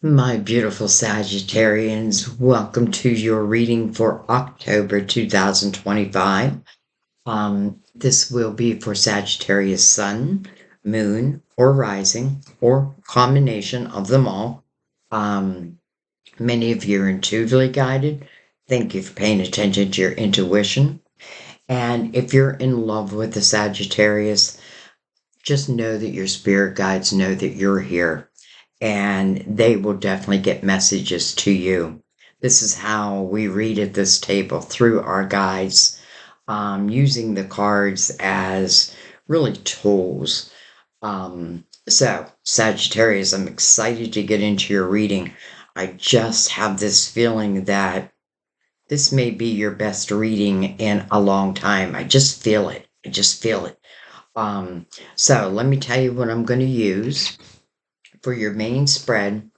My beautiful Sagittarians, welcome to your reading for October 2025. This will be for Sagittarius Sun, Moon, or Rising, or combination of them all. Many of you are intuitively guided. Thank you for paying attention to your intuition. And if you're in love with the Sagittarius, just know that your spirit guides know that you're here and they will definitely get messages to you. This is how we read at this table through our guides, using the cards as really tools. So, Sagittarius, I'm excited to get into your reading. I just have this feeling that this may be your best reading in a long time. I just feel it. I just feel it. So let me tell you what I'm going to use for your main spread.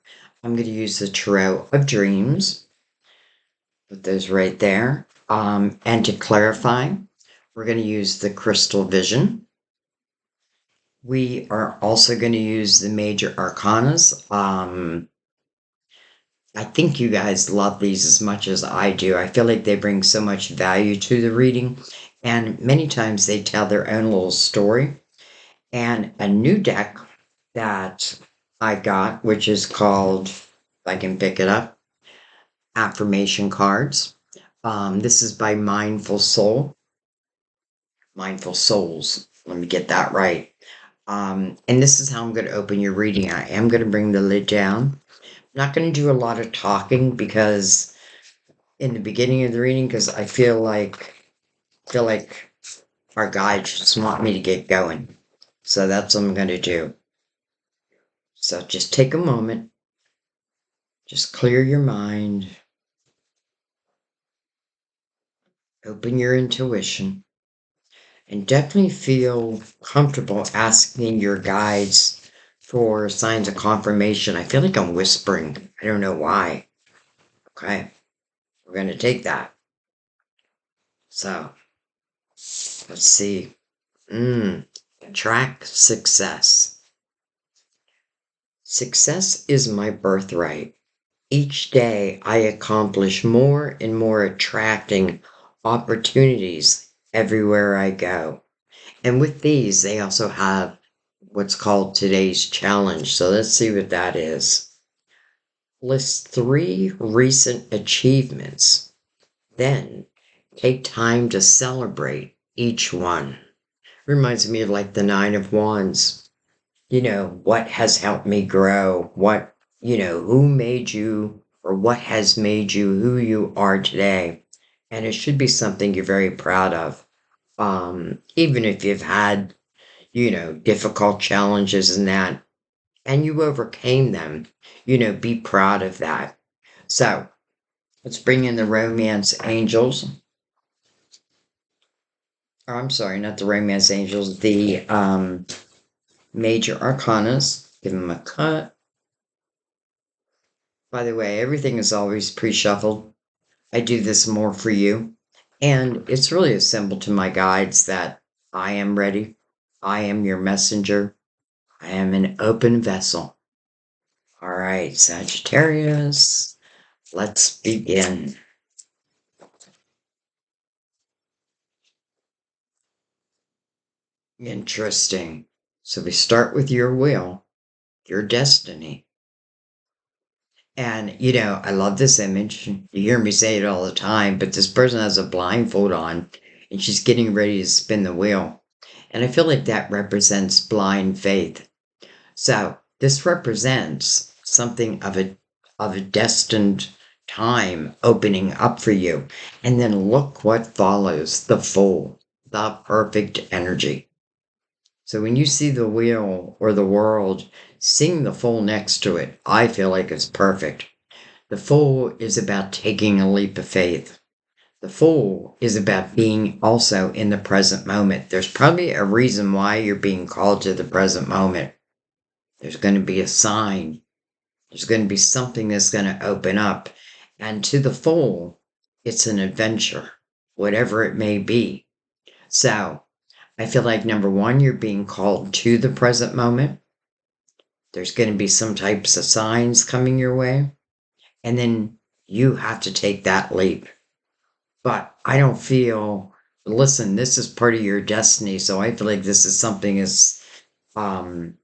I'm going to use the Tarot of Dreams. Put those right there. And to clarify, we're going to use the Crystal Vision. We are also going to use the Major Arcanas. I think you guys love these as much as I do. I feel like they bring so much value to the reading, and many times they tell their own little story. And a new deck that I got, which is called, if I can pick it up, Affirmation Cards. This is by Mindful Soul. Mindful Souls. Let me get that right. And this is how I'm going to open your reading. I am going to bring the lid down. I'm not going to do a lot of talking because in the beginning of the reading, because I feel like our guides just want me to get going. So that's what I'm going to do. So just take a moment. Just clear your mind. Open your intuition. And definitely feel comfortable asking your guides for signs of confirmation. I feel like I'm whispering. I don't know why. Okay. We're going to take that. So, let's see. Track success. Success is my birthright. Each day I accomplish more and more, attracting opportunities everywhere I go. And with these, they also have what's called today's challenge. So let's see what that is. List 3 recent achievements. Then take time to celebrate each one. Reminds me of like the 9 of Wands. What has helped me grow? Who made you, or what has made you who you are today? And it should be something you're very proud of. Even if you've had, difficult challenges and that, and you overcame them, be proud of that. So let's bring in the romance angels. Or I'm sorry, not the romance angels, the major arcanas. Give them a cut. By the way, everything is always pre-shuffled. I do this more for you. And it's really a symbol to my guides that I am ready. I am your messenger. I am an open vessel. All right, Sagittarius, let's begin. Interesting. So we start with your will, your destiny. And, I love this image. You hear me say it all the time, but this person has a blindfold on and she's getting ready to spin the wheel. And I feel like that represents blind faith. So this represents something of a destined time opening up for you. And then look what follows, the full, the perfect energy. So when you see the wheel or the world, seeing the full next to it, I feel like it's perfect. The full is about taking a leap of faith. The full is about being also in the present moment. There's probably a reason why you're being called to the present moment. There's going to be a sign. There's going to be something that's going to open up. And to the full, it's an adventure, whatever it may be. So I feel like number one, you're being called to the present moment. There's going to be some types of signs coming your way. And then you have to take that leap. But I don't feel, listen, this is part of your destiny. So I feel like this is something um,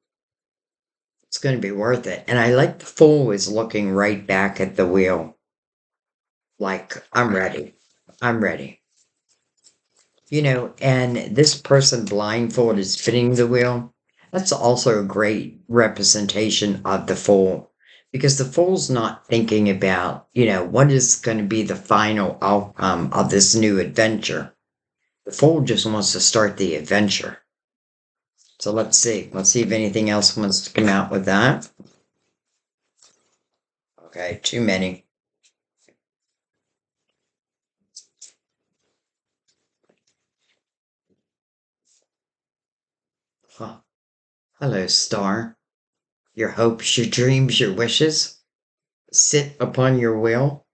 it's going to be worth it. And I like the fool is looking right back at the wheel. Like, I'm ready. I'm ready. And this person blindfolded is spinning the wheel. That's also a great representation of the fool because the fool's not thinking about, what is going to be the final outcome of this new adventure. The fool just wants to start the adventure. So let's see. Let's see if anything else wants to come out with that. Okay, too many. Huh. Hello, star. Your hopes, your dreams, your wishes sit upon your will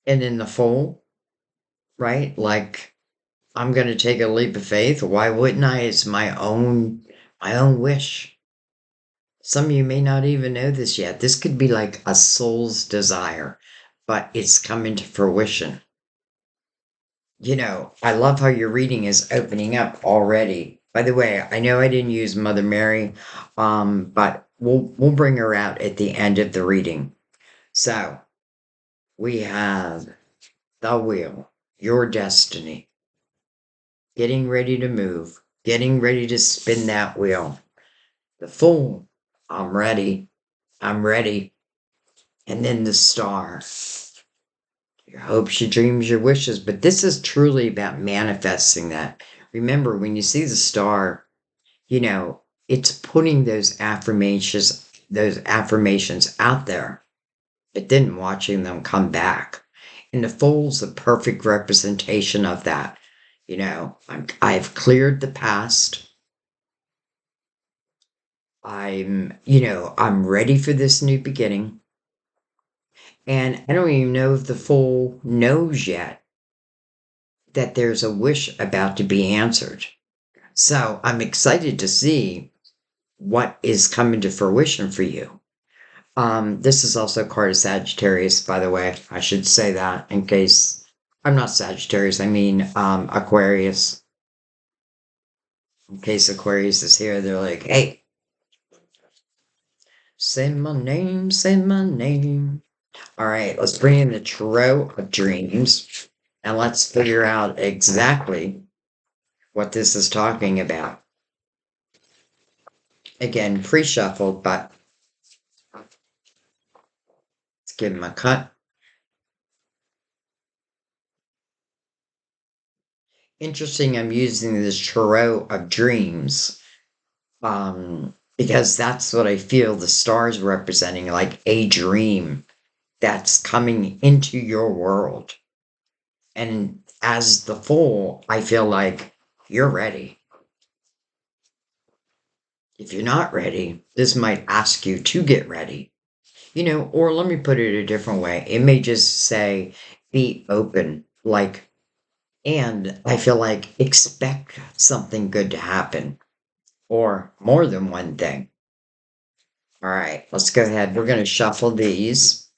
and in the fool, right? Like, I'm going to take a leap of faith. Why wouldn't I? It's my own wish. Some of you may not even know this yet. This could be like a soul's desire, but it's coming to fruition. I love how your reading is opening up already. By the way, I know I didn't use Mother Mary, but we'll bring her out at the end of the reading. So we have the wheel, your destiny, getting ready to move, getting ready to spin that wheel. The fool, I'm ready, I'm ready. And then the star, your hopes, your dreams, your wishes. But this is truly about manifesting that. Remember, when you see the star, it's putting those affirmations out there, but then watching them come back. And the fool's the perfect representation of that. I've cleared the past. I'm ready for this new beginning. And I don't even know if the fool knows yet that there's a wish about to be answered. So I'm excited to see what is coming to fruition for you. This is also a card of Sagittarius, by the way. I should say that in case I'm not Sagittarius, I mean Aquarius. In case Aquarius is here, they're like, hey, say my name, say my name. All right, let's bring in the Tarot of Dreams and let's figure out exactly what this is talking about. Again, pre-shuffled, but let's give him a cut. Interesting, I'm using this Tarot of Dreams because that's what I feel the stars representing, like a dream that's coming into your world. And as the Fool, I feel like you're ready. If you're not ready, this might ask you to get ready. Or let me put it a different way. It may just say, be open, and I feel like expect something good to happen, or more than one thing. All right, let's go ahead. We're going to shuffle these.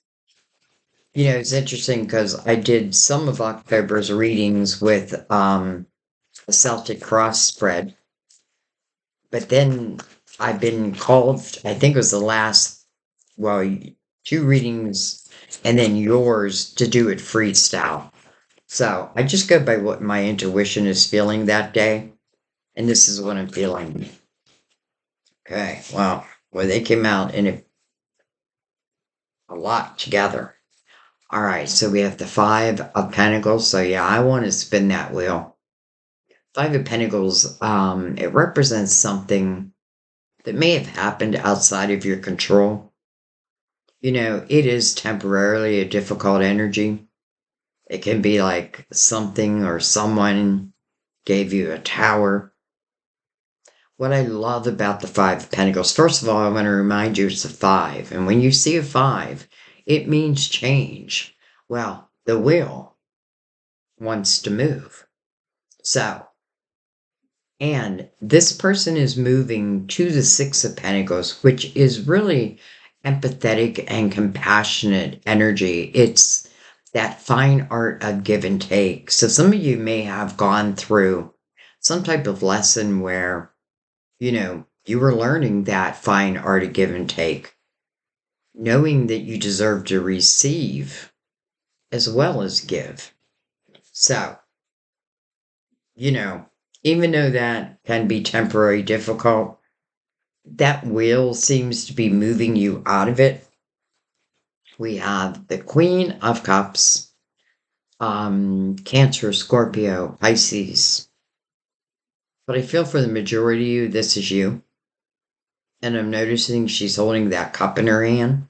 It's interesting because I did some of October's readings with a Celtic cross spread, but then I've been called, I think it was the last, well, 2 readings and then yours to do it freestyle. So I just go by what my intuition is feeling that day. And this is what I'm feeling. Okay, well, they came out in a lot together. All right, so we have the 5 of Pentacles. So yeah, I want to spin that wheel. 5 of Pentacles, it represents something that may have happened outside of your control. It is temporarily a difficult energy. It can be like something or someone gave you a tower. What I love about the 5 of Pentacles, first of all, I want to remind you it's a 5. And when you see a 5, it means change. Well, the wheel wants to move. So, And this person is moving to the Six of Pentacles, which is really empathetic and compassionate energy. It's that fine art of give and take. So some of you may have gone through some type of lesson where, you were learning that fine art of give and take, knowing that you deserve to receive as well as give. So, you know, even though that can be temporary difficult, that wheel seems to be moving you out of it. We have the Queen of Cups, Cancer, Scorpio, Pisces. But I feel for the majority of you, this is you. And I'm noticing she's holding that cup in her hand.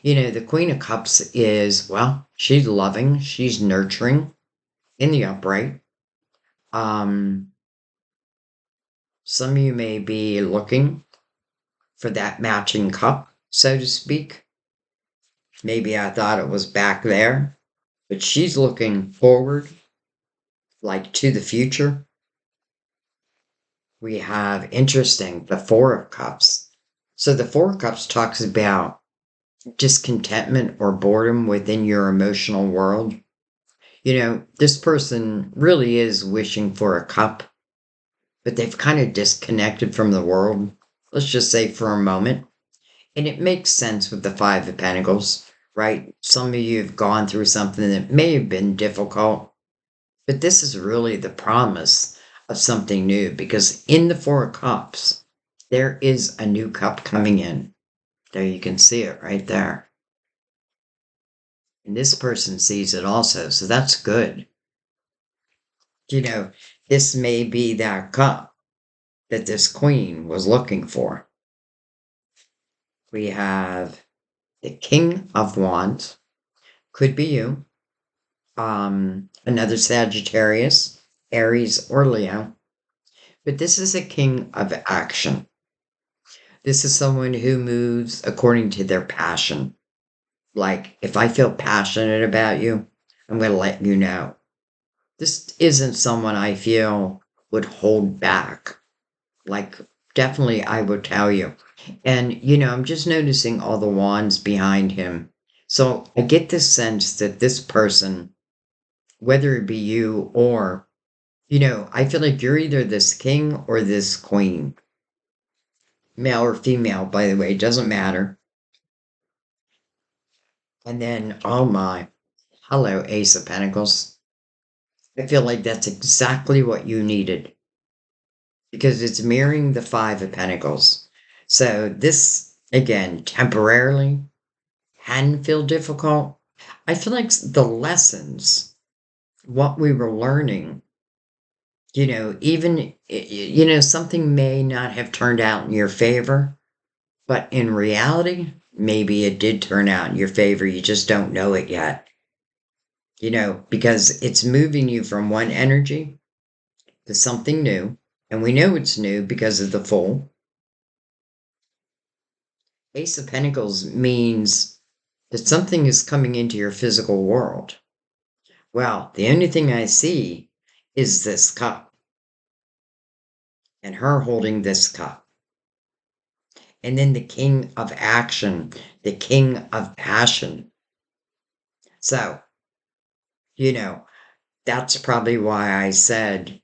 The Queen of Cups is, well, she's loving, she's nurturing in the upright. Some of you may be looking for that matching cup, so to speak. Maybe I thought it was back there, but she's looking forward, like to the future. We have, interesting, the Four of Cups. So the Four of Cups talks about discontentment or boredom within your emotional world. This person really is wishing for a cup, but they've kind of disconnected from the world, let's just say for a moment. And it makes sense with the Five of Pentacles, right? Some of you have gone through something that may have been difficult, but this is really the promise of something new, because in the Four of Cups, there is a new cup coming in. There you can see it right there. And this person sees it also, so that's good. This may be that cup that this queen was looking for. We have the King of Wands, could be you. Another Sagittarius, Aries, or Leo. But this is a king of action. This is someone who moves according to their passion. Like, if I feel passionate about you, I'm going to let you know. This isn't someone I feel would hold back. Like, definitely I would tell you. And, I'm just noticing all the wands behind him. So I get this sense that this person, whether it be you or, I feel like you're either this king or this queen. Male or female, by the way, doesn't matter. And then, oh my, hello, Ace of Pentacles. I feel like that's exactly what you needed, because it's mirroring the Five of Pentacles. So this, again, temporarily can feel difficult. I feel like the lessons, what we were learning, even, something may not have turned out in your favor, but in reality, maybe it did turn out in your favor. You just don't know it yet. Because it's moving you from one energy to something new. And we know it's new because of the Fool. Ace of Pentacles means that something is coming into your physical world. Well, the only thing I see is this cup. And her holding this cup. And then the King of Action, the King of Passion. So, that's probably why I said,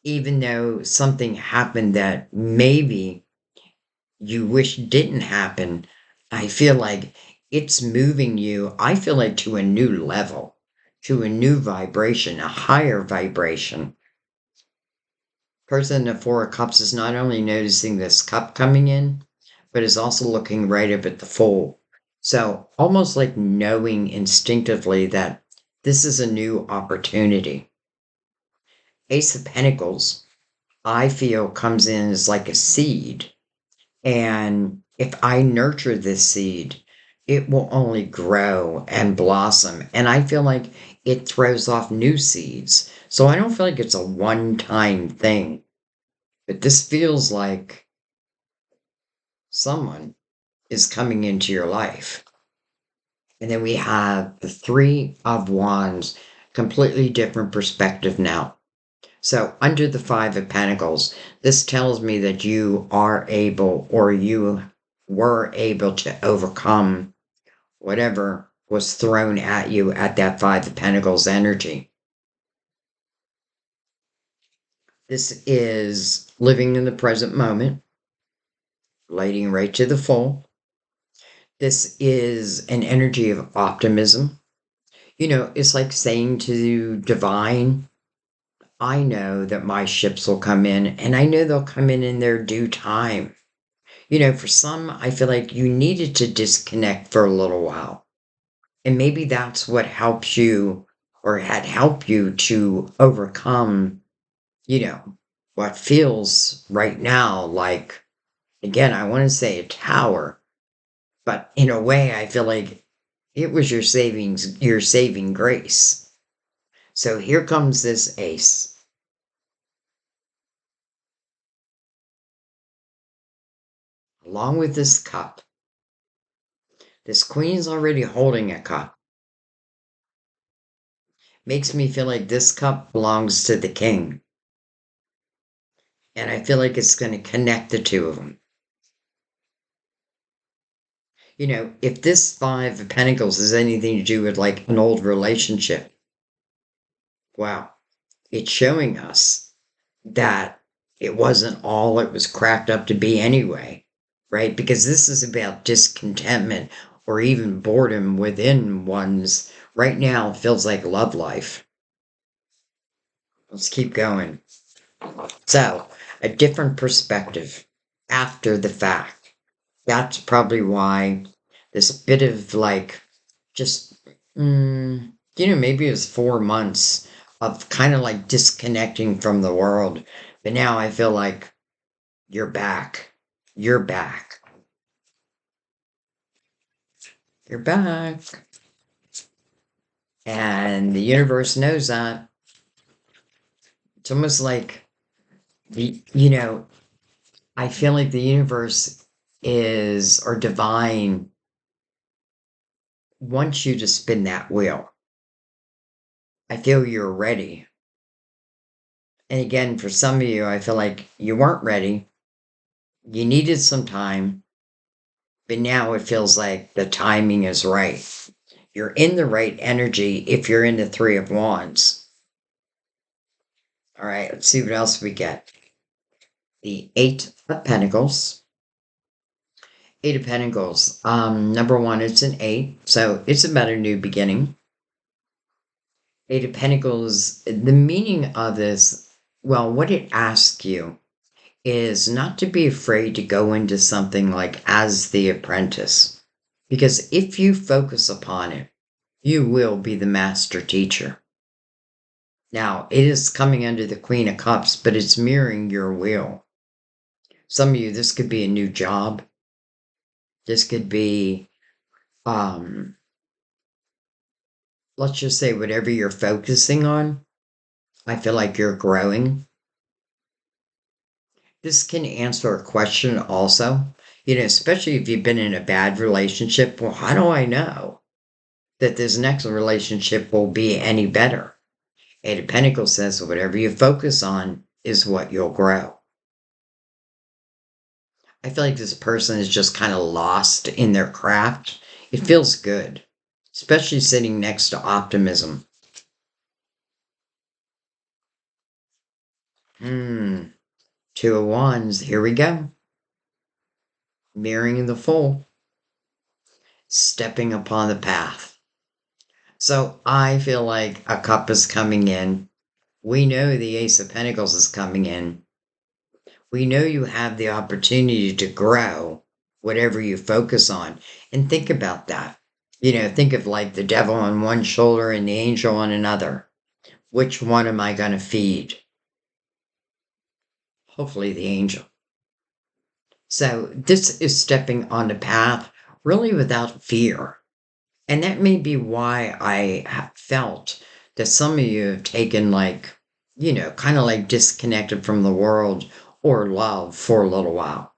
even though something happened that maybe you wish didn't happen, I feel like it's moving you, I feel like, to a new level, to a new vibration, a higher vibration. Person in the Four of Cups is not only noticing this cup coming in, but is also looking right up at the Fool. So almost like knowing instinctively that this is a new opportunity. Ace of Pentacles, I feel, comes in as like a seed. And if I nurture this seed, it will only grow and blossom. And I feel like it throws off new seeds. So I don't feel like it's a one-time thing. But this feels like someone is coming into your life. And then we have the Three of Wands completely different perspective now. So under the Five of Pentacles, this tells me that you are able, or you were able, to overcome whatever was thrown at you at that Five of Pentacles energy. This is living in the present moment, lighting right to the full. This is an energy of optimism. You know, it's like saying to divine, I know that my ships will come in, and I know they'll come in their due time. You know, for some, I feel like you needed to disconnect for a little while. And maybe that's what helps you, or had helped you to overcome, you know, what feels right now like, again, I want to say a tower, but in a way, I feel like it was your saving grace. So here comes this ace. Along with this cup. This queen's already holding a cup. Makes me feel like this cup belongs to the king. And I feel like it's going to connect the two of them. You know, if this Five of Pentacles has anything to do with like an old relationship, wow, it's showing us that it wasn't all it was cracked up to be anyway, right? Because this is about discontentment or even boredom within one's, right now, feels like love life. Let's keep going. So, a different perspective after the fact. That's probably why this bit of like, just, maybe it was 4 months of kind of like disconnecting from the world. But now I feel like you're back. You're back. You're back. And the universe knows that. It's almost like, I feel like the universe is, or divine, wants you to spin that wheel. I feel you're ready. And again, for some of you, I feel like you weren't ready. You needed some time. But now it feels like the timing is right. You're in the right energy if you're in the Three of Wands. All right, let's see what else we get. The Eight of Pentacles. Eight of Pentacles. Number one, it's an eight, so it's about a new beginning. Eight of Pentacles, the meaning of this, well, what it asks you is not to be afraid to go into something like as the apprentice. Because if you focus upon it, you will be the master teacher. Now, it is coming under the Queen of Cups, but it's mirroring your will. Some of you, this could be a new job. This could be, let's just say whatever you're focusing on, I feel like you're growing. This can answer a question also, especially if you've been in a bad relationship. Well, how do I know that this next relationship will be any better? Eight of Pentacles says whatever you focus on is what you'll grow. I feel like this person is just kind of lost in their craft. It feels good, especially sitting next to optimism. Two of Wands, here we go. Mirroring the Fool. Stepping upon the path. So I feel like a cup is coming in. We know the Ace of Pentacles is coming in. We know you have the opportunity to grow whatever you focus on. And think about that. Think of like the devil on one shoulder and the angel on another. Which one am I going to feed? Hopefully the angel. So this is stepping on the path really without fear. And that may be why I have felt that some of you have taken kind of like disconnected from the world or love for a little while.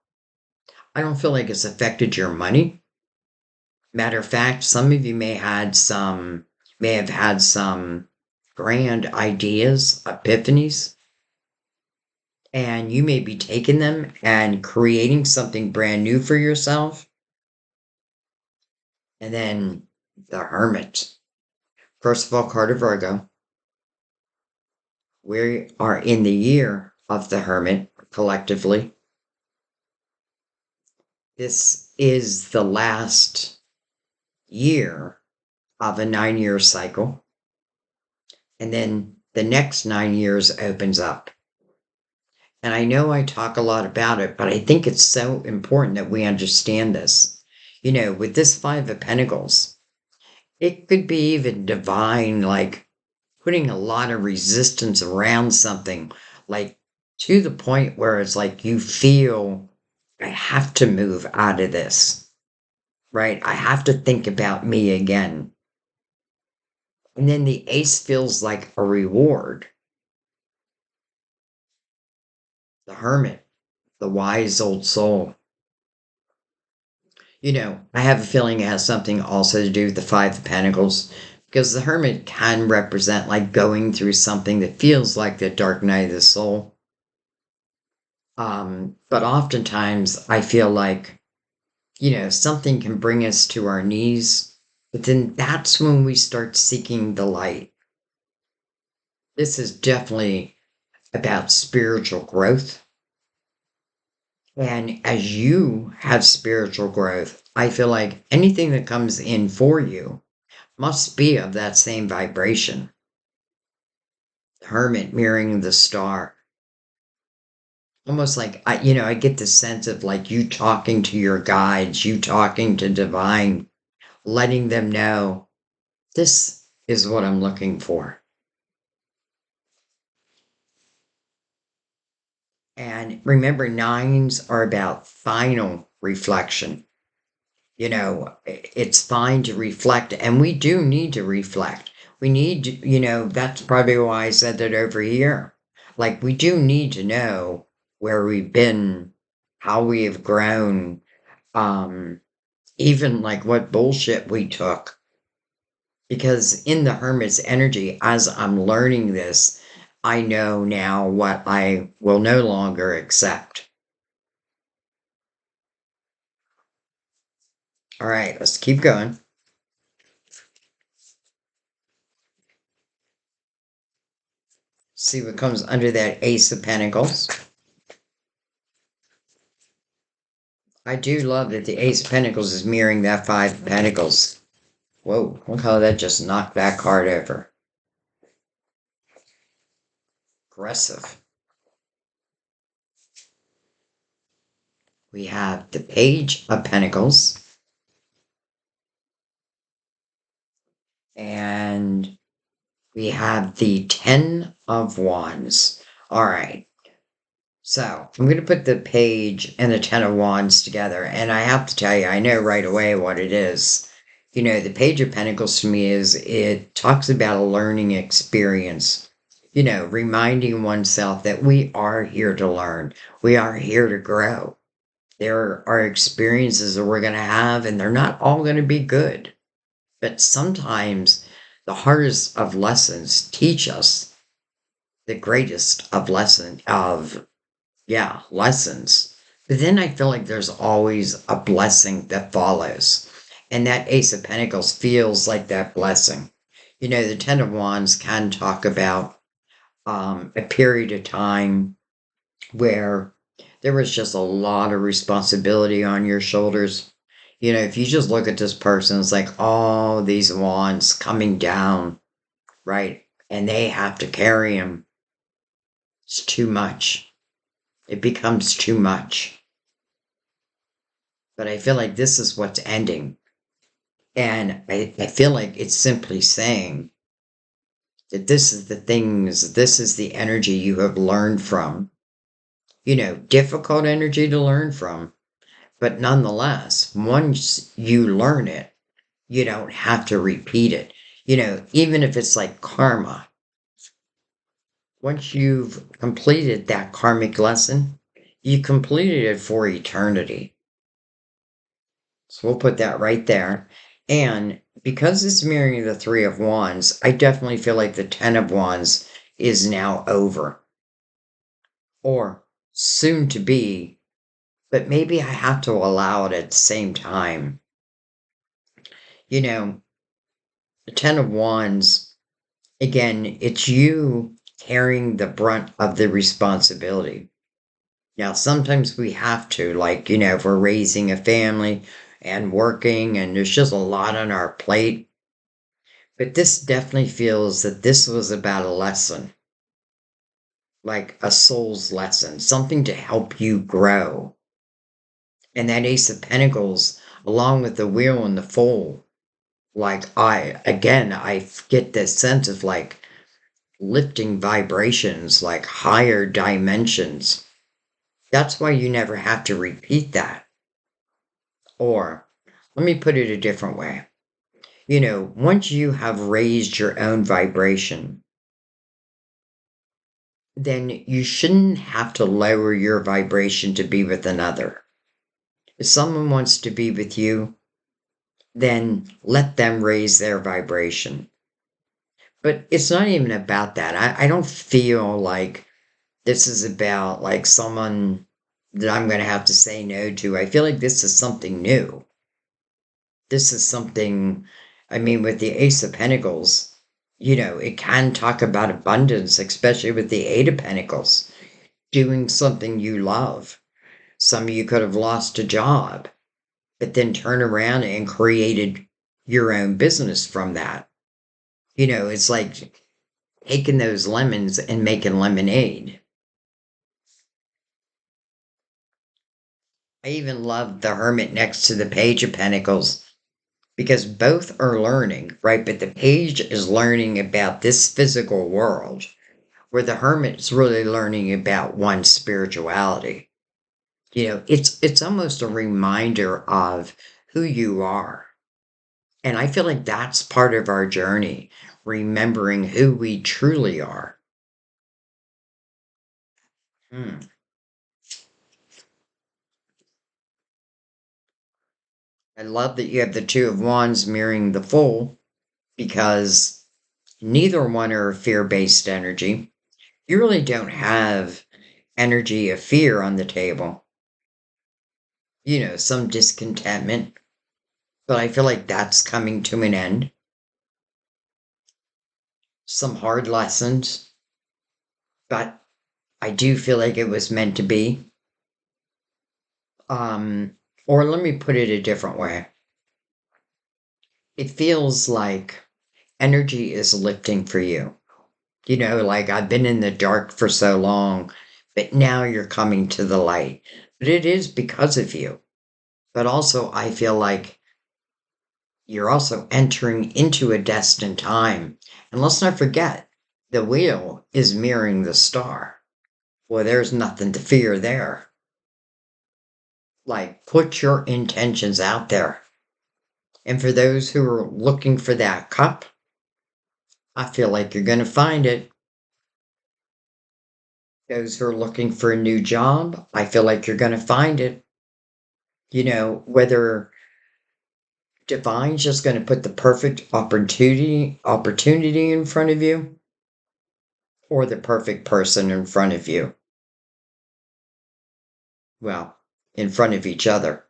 I don't feel like it's affected your money. Matter of fact, some of you may have had some grand ideas, epiphanies, and you may be taking them and creating something brand new for yourself. And then the Hermit. First of all, card of Virgo. We are in the year of the Hermit collectively. This is the last year of a 9-year cycle. And then the next 9 years opens up. And I know I talk a lot about it, but I think it's so important that we understand this. You know, with this Five of Pentacles, it could be even divine, like putting a lot of resistance around something, like to the point where it's like you feel, I have to move out of this, right? I have to think about me again. And then the Ace feels like a reward. The Hermit, the wise old soul. You know, I have a feeling it has something also to do with the Five of Pentacles, because the Hermit can represent like going through something that feels like the dark night of the soul. But oftentimes I feel like, you know, something can bring us to our knees, but then that's when we start seeking the light. This is definitely about spiritual growth. And as you have spiritual growth, I feel like anything that comes in for you must be of that same vibration. Hermit mirroring the star. Almost like, I get the sense of like you talking to your guides, you talking to divine, letting them know this is what I'm looking for. And remember, nines are about final reflection. You know, it's fine to reflect, and we do need to reflect. We need to, that's probably why I said that over here. Like, we do need to know where we've been, how we have grown, even like what bullshit we took. Because in the Hermit's energy, as I'm learning this, I know now what I will no longer accept. All right, let's keep going. See what comes under that Ace of Pentacles. I do love that the Ace of Pentacles is mirroring that Five of Pentacles. Whoa, look how that just knocked that card over. Aggressive. We have the Page of Pentacles. And we have the Ten of Wands. All right. So I'm going to put the Page and the Ten of Wands together. And I have to tell you, I know right away what it is. You know, the Page of Pentacles to me it talks about a learning experience. You know, reminding oneself that we are here to learn. We are here to grow. There are experiences that we're going to have, and they're not all going to be good. But sometimes the hardest of lessons teach us the greatest of lessons. But then I feel like there's always a blessing that follows. And that Ace of Pentacles feels like that blessing. You know, the Ten of Wands can talk about a period of time where there was just a lot of responsibility on your shoulders. You know, if you just look at this person, it's like all these wands coming down, right? And they have to carry them. It's too much. It becomes too much. But I feel like this is what's ending. And I feel like it's simply saying that this is the energy you have learned from. You know, difficult energy to learn from. But nonetheless, once you learn it, you don't have to repeat it. You know, even if it's like karma, once you've completed that karmic lesson, you completed it for eternity. So we'll put that right there. And because it's mirroring the Three of Wands, I definitely feel like the Ten of Wands is now over or soon to be, but maybe I have to allow it at the same time. You know, the Ten of Wands, again, it's you carrying the brunt of the responsibility. Now, sometimes we have to, like, if we're raising a family and working and there's just a lot on our plate. But this definitely feels that this was about a lesson, like a soul's lesson, something to help you grow. And that Ace of Pentacles, along with the Wheel and the Fool, like I get this sense of like lifting vibrations, like higher dimensions. That's why you never have to repeat that. Or let me put it a different way. Once you have raised your own vibration, then you shouldn't have to lower your vibration to be with another. If someone wants to be with you, then let them raise their vibration. But it's not even about that. I don't feel like this is about like someone that I'm going to have to say no to. I feel like this is something new. This is something, I mean, with the Ace of Pentacles, it can talk about abundance, especially with the Eight of Pentacles, doing something you love. Some of you could have lost a job, but then turn around and created your own business from that. It's like taking those lemons and making lemonade. I even love the Hermit next to the Page of Pentacles because both are learning, right? But the Page is learning about this physical world, where the Hermit is really learning about one's spirituality. It's almost a reminder of who you are. And I feel like that's part of our journey, remembering who we truly are. Hmm. I love that you have the Two of Wands mirroring the Fool because neither one are fear-based energy. You really don't have energy of fear on the table. Some discontentment, but I feel like that's coming to an end. Some hard lessons, but I do feel like it was meant to be. Or let me put it a different way. It feels like energy is lifting for you. Like I've been in the dark for so long, but now you're coming to the light. But it is because of you. But also, I feel like you're also entering into a destined time. And let's not forget, the wheel is mirroring the star. Well, there's nothing to fear there. Like, put your intentions out there. And for those who are looking for that cup, I feel like you're going to find it. Those who are looking for a new job, I feel like you're going to find it. Whether divine's just going to put the perfect opportunity in front of you or the perfect person in front of you. Well, in front of each other.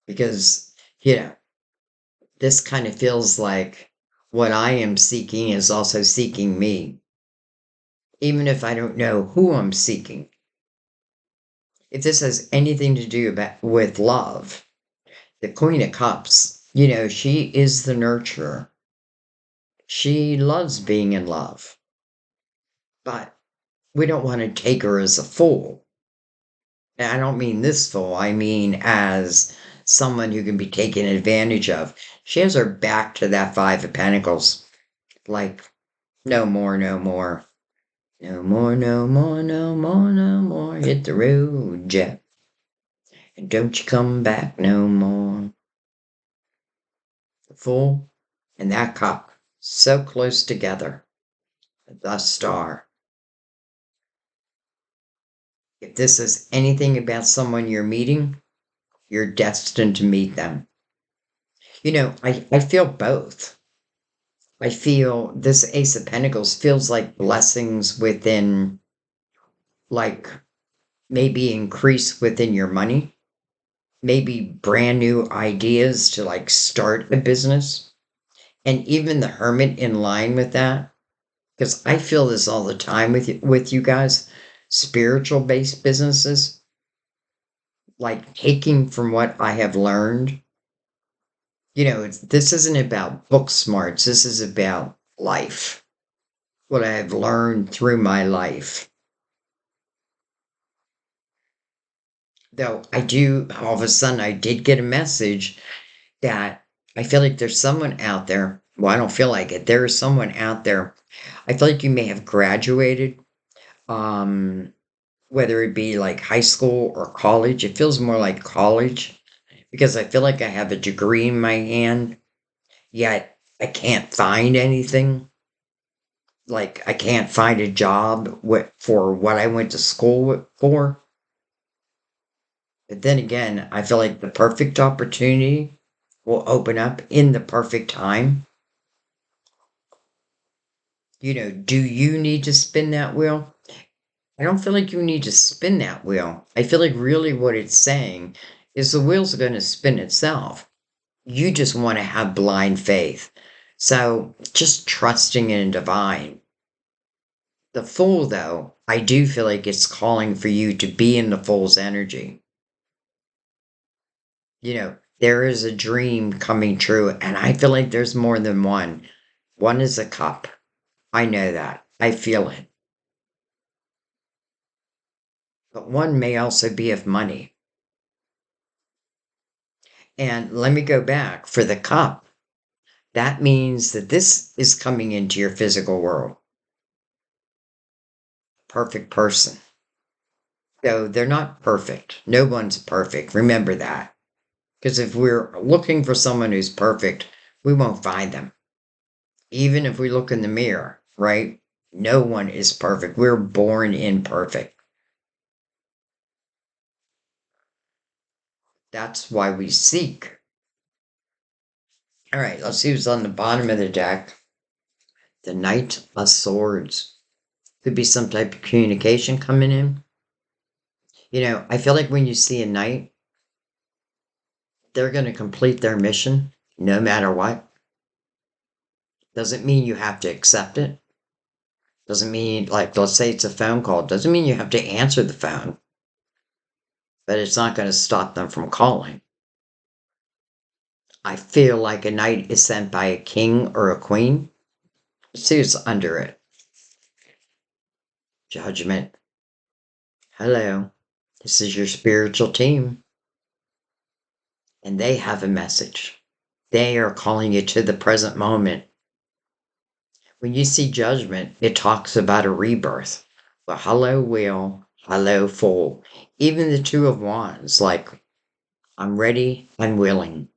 Because, this kind of feels like what I am seeking is also seeking me. Even if I don't know who I'm seeking. If this has anything to do with love, the Queen of Cups, she is the nurturer. She loves being in love. But we don't want to take her as a fool. And I don't mean this fool, I mean as someone who can be taken advantage of. She has her back to that Five of Pentacles. Like, no more, no more. No more, no more, no more, no more. Hit the road, Jeff. And don't you come back no more. The Fool and that Cup, so close together. The Star. If this is anything about someone you're meeting, you're destined to meet them. I feel both. I feel this Ace of Pentacles feels like blessings within, like maybe increase within your money, maybe brand new ideas to like start a business, and even the Hermit in line with that. Because I feel this all the time with you guys, spiritual based businesses, like taking from what I have learned. This isn't about book smarts. This is about life, what I have learned through my life. Though all of a sudden, I did get a message that I feel like there's someone out there. Well, I don't feel like it. There is someone out there. I feel like you may have graduated, um, whether it be like high school or college. It feels more like college because I feel like I have a degree in my hand, yet I can't find anything. Like, I can't find a job for what I went to school for. But then again, I feel like the perfect opportunity will open up in the perfect time. Do you need to spin that wheel? I don't feel like you need to spin that wheel. I feel like really what it's saying is the wheel's going to spin itself. You just want to have blind faith. So just trusting in divine. The Fool, though, I do feel like it's calling for you to be in the Fool's energy. There is a dream coming true, and I feel like there's more than one. One is a cup. I know that. I feel it. But one may also be of money. And let me go back for the cup. That means that this is coming into your physical world. Perfect person. So they're not perfect. No one's perfect. Remember that. Because if we're looking for someone who's perfect, we won't find them. Even if we look in the mirror, right? No one is perfect. We're born imperfect. That's why we seek. All right, let's see who's on the bottom of the deck. The Knight of Swords. Could be some type of communication coming in. I feel like when you see a knight, they're going to complete their mission no matter what. Doesn't mean you have to accept it. Doesn't mean, like, let's say it's a phone call. Doesn't mean you have to answer the phone. But it's not going to stop them from calling. I feel like a knight is sent by a king or a queen. Let's see what's under it. Judgment. Hello. This is your spiritual team. And they have a message. They are calling you to the present moment. When you see Judgment, it talks about a rebirth. Well, hello, Wheel. Hello, Fool. Even the Two of Wands, like, I'm ready, I'm willing.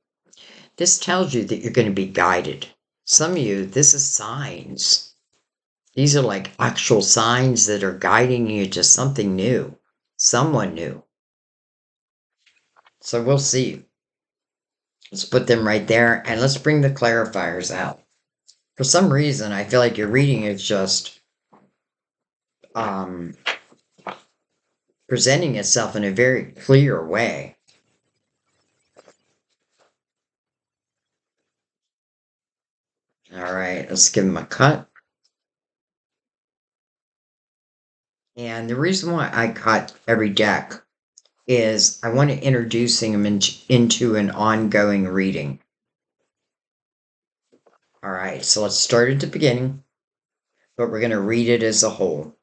This tells you that you're going to be guided. Some of you, this is signs. These are like actual signs that are guiding you to something new, someone new. So we'll see. Let's put them right there and let's bring the clarifiers out. For some reason, I feel like your reading is just presenting itself in a very clear way. All right, let's give them a cut. And the reason why I cut every deck is I want to introducing them into an ongoing reading. All right, so let's start at the beginning, but we're going to read it as a whole.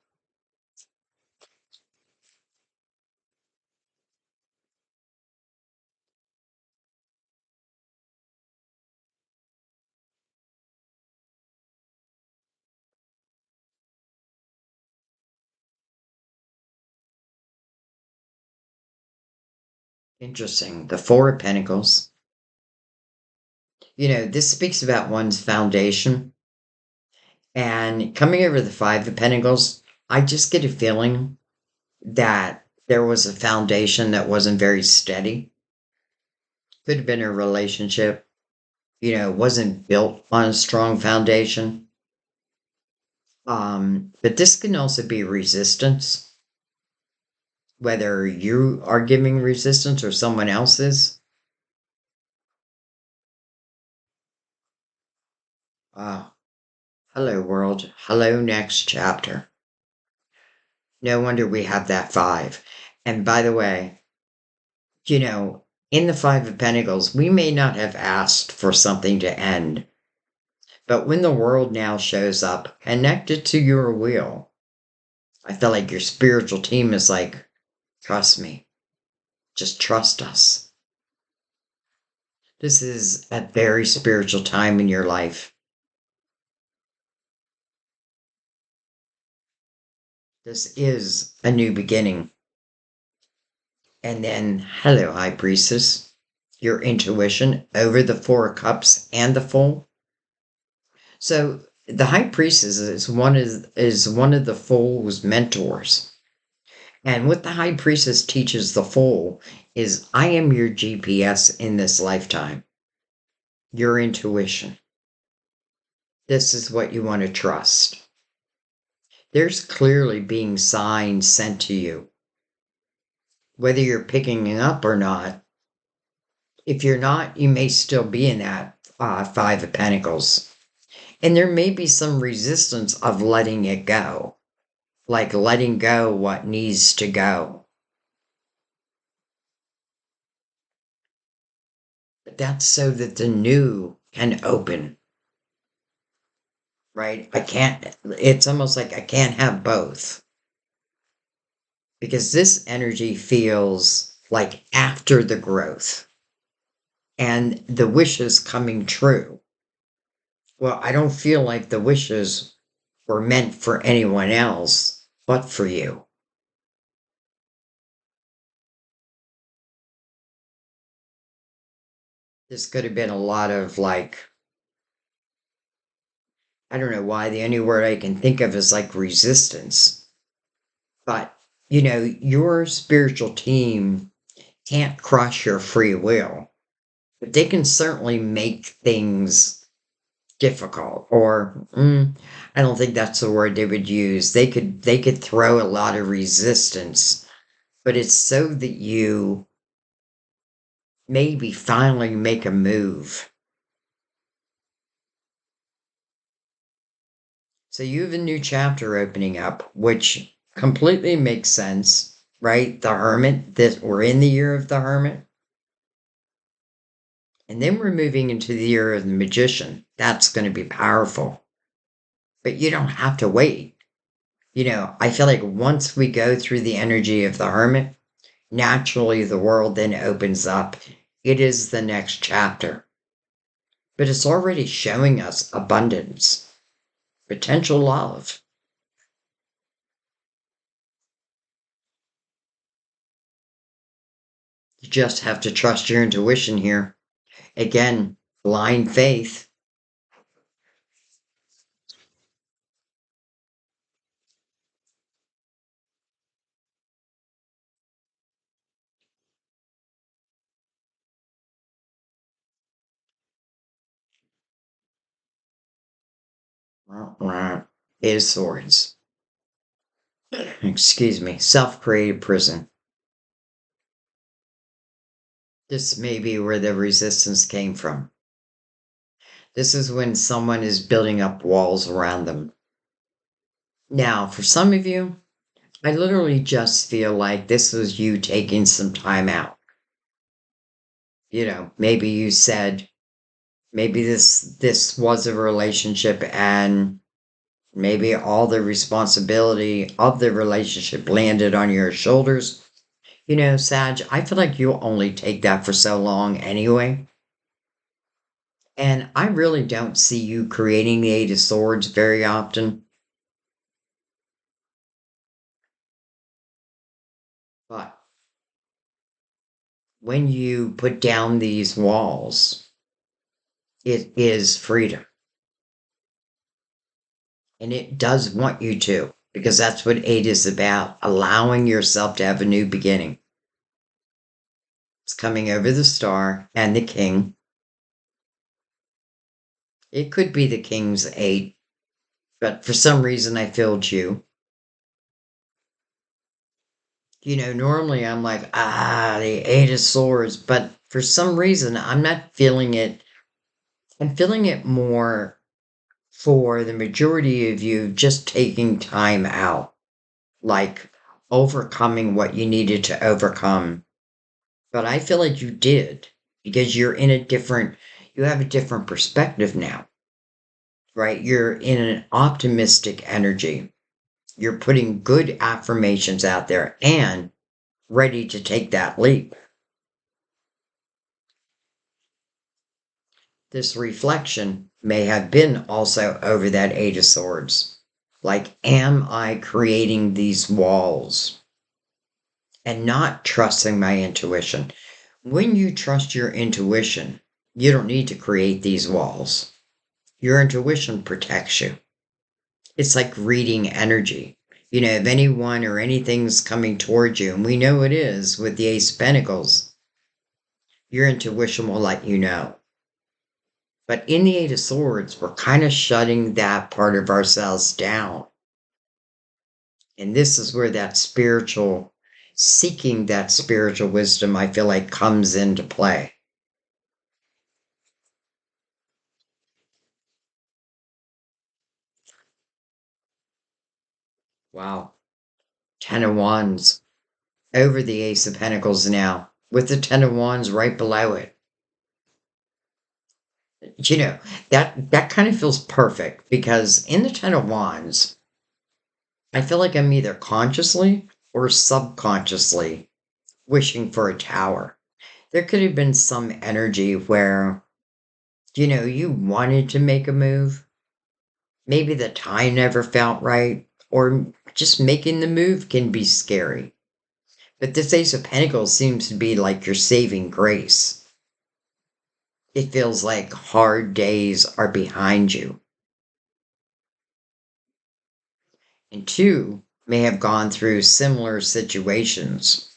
Interesting. The Four of Pentacles. This speaks about one's foundation. And coming over the Five of Pentacles, I just get a feeling that there was a foundation that wasn't very steady. Could have been a relationship. wasn't built on a strong foundation. But this can also be resistance, whether you are giving resistance or someone else is. Ah, hello, world. Hello, next chapter. No wonder we have that five. And by the way, in the Five of Pentacles, we may not have asked for something to end, but when the world now shows up connected to your wheel, I feel like your spiritual team is like, trust me, just trust us. This is a very spiritual time in your life. This is a new beginning. And then, hello, High Priestess, your intuition over the Four of Cups and the Fool. So the High Priestess is one of the Fool's mentors. And what the High Priestess teaches the Fool is, I am your GPS in this lifetime. Your intuition. This is what you want to trust. There's clearly being signs sent to you. Whether you're picking it up or not, if you're not, you may still be in that Five of Pentacles. And there may be some resistance of letting it go. Like letting go what needs to go. But that's so that the new can open. Right? It's almost like I can't have both. Because this energy feels like after the growth. And the wishes coming true. Well, I don't feel like the wishes were meant for anyone else but for you. This could have been a lot of like, I don't know why, the only word I can think of is like resistance. But, your spiritual team can't crush your free will, but they can certainly make things difficult. Or I don't think that's the word they would use. They could throw a lot of resistance, but it's so that you maybe finally make a move. So you have a new chapter opening up, which completely makes sense, right? The Hermit, that we're in the year of the Hermit. And then we're moving into the year of the Magician. That's going to be powerful. But you don't have to wait. I feel like once we go through the energy of the Hermit, naturally the world then opens up. It is the next chapter. But it's already showing us abundance, potential love. You just have to trust your intuition here. Again, blind faith. Is swords. Excuse me. Self-created prison. This may be where the resistance came from. This is when someone is building up walls around them. Now, for some of you, I literally just feel like this was you taking some time out. Maybe you said, maybe this was a relationship and maybe all the responsibility of the relationship landed on your shoulders. Sag, I feel like you'll only take that for so long anyway. And I really don't see you creating the Eight of Swords very often. But when you put down these walls, it is freedom. And it does want you to, because that's what eight is about, allowing yourself to have a new beginning. It's coming over the Star and the King. It could be the King's 8, but for some reason I filled you. Normally I'm like, the 8 of Swords, but for some reason I'm not feeling it. I'm feeling it more for the majority of you just taking time out, like overcoming what you needed to overcome. But I feel like you did because you have a different perspective now, right? You're in an optimistic energy. You're putting good affirmations out there and ready to take that leap. This reflection may have been also over that 8 of Swords. Like, am I creating these walls and not trusting my intuition? When you trust your intuition, you don't need to create these walls. Your intuition protects you. It's like reading energy. If anyone or anything's coming towards you, and we know it is with the Ace of Pentacles, your intuition will let you know. But in the 8 of Swords, we're kind of shutting that part of ourselves down. And this is where seeking that spiritual wisdom, I feel like comes into play. Wow. 10 of Wands over the Ace of Pentacles now, with the 10 of Wands right below it. That kind of feels perfect because in the 10 of Wands, I feel like I'm either consciously or subconsciously wishing for a tower. There could have been some energy where, you wanted to make a move. Maybe the time never felt right, or just making the move can be scary. But this Ace of Pentacles seems to be like your saving grace. It feels like hard days are behind you. And 2 may have gone through similar situations.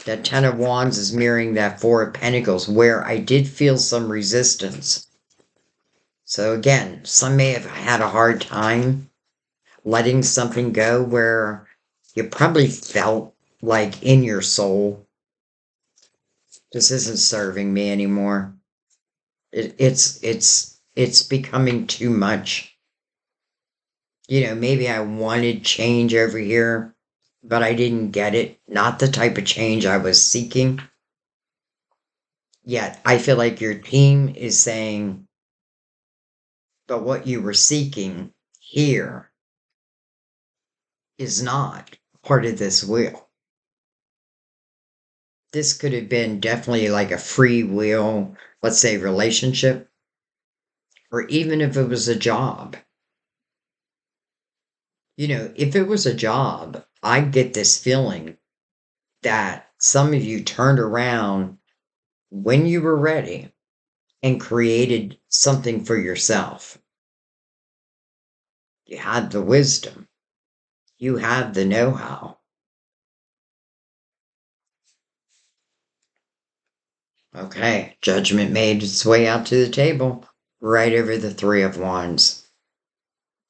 That 10 of Wands is mirroring that 4 of Pentacles, where I did feel some resistance. So again, some may have had a hard time letting something go where you probably felt like in your soul, this isn't serving me anymore. It's becoming too much. Maybe I wanted change over here, but I didn't get it. Not the type of change I was seeking. Yet I feel like your team is saying, but what you were seeking here is not part of this wheel. This could have been definitely like a free will, let's say, relationship, or even if it was a job. If it was a job, I get this feeling that some of you turned around when you were ready and created something for yourself. You had the wisdom. You had the know-how. Okay, Judgment made its way out to the table, right over the 3 of Wands.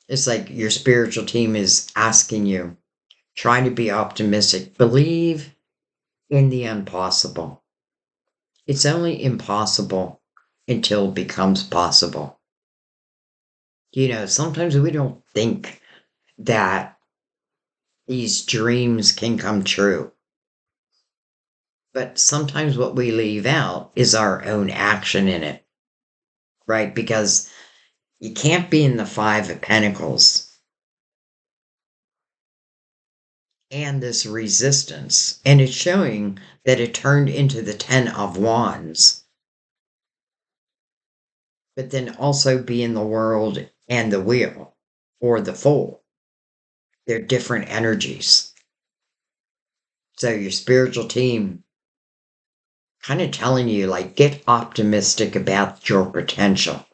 It's like your spiritual team is asking you, trying to be optimistic, believe in the impossible. It's only impossible until it becomes possible. Sometimes we don't think that these dreams can come true. But sometimes what we leave out is our own action in it, right? Because you can't be in the 5 of Pentacles and this resistance. And it's showing that it turned into the 10 of Wands. But then also be in the world and the wheel or the Fool. They're different energies. So your spiritual team kind of telling you, like, get optimistic about your potential.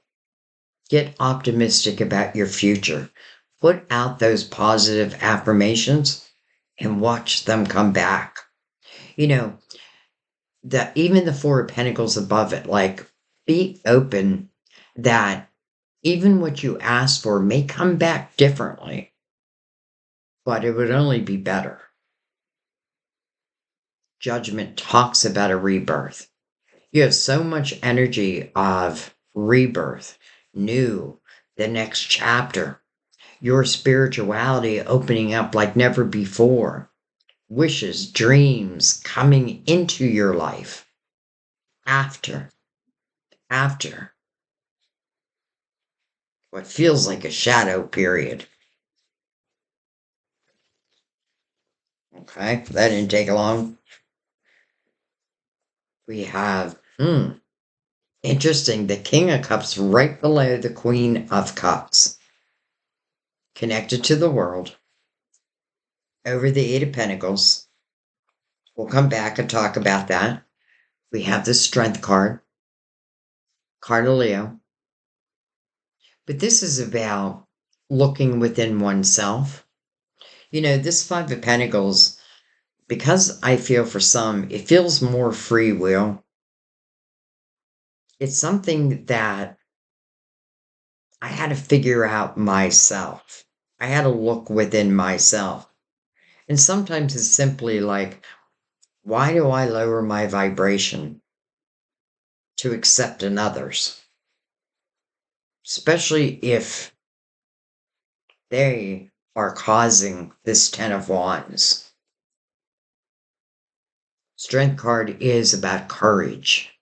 Get optimistic about your future. Put out those positive affirmations and watch them come back. even the Four of Pentacles above it, like, be open that even what you ask for may come back differently, but it would only be better. Judgment talks about a rebirth. You have so much energy of rebirth, new, the next chapter, your spirituality opening up like never before, wishes, dreams coming into your life after what feels like a shadow period. Okay, that didn't take long. We have, interesting, the King of Cups right below the Queen of Cups, connected to the world, over the Eight of Pentacles. We'll come back and talk about that. We have the Strength card of Leo. But this is about looking within oneself. You know, this Five of Pentacles, because I feel for some, it feels more free will. It's something that I had to figure out myself. I had to look within myself. And sometimes it's simply like, why do I lower my vibration to accept another's? Especially if they are causing this Ten of Wands. Strength card is about courage.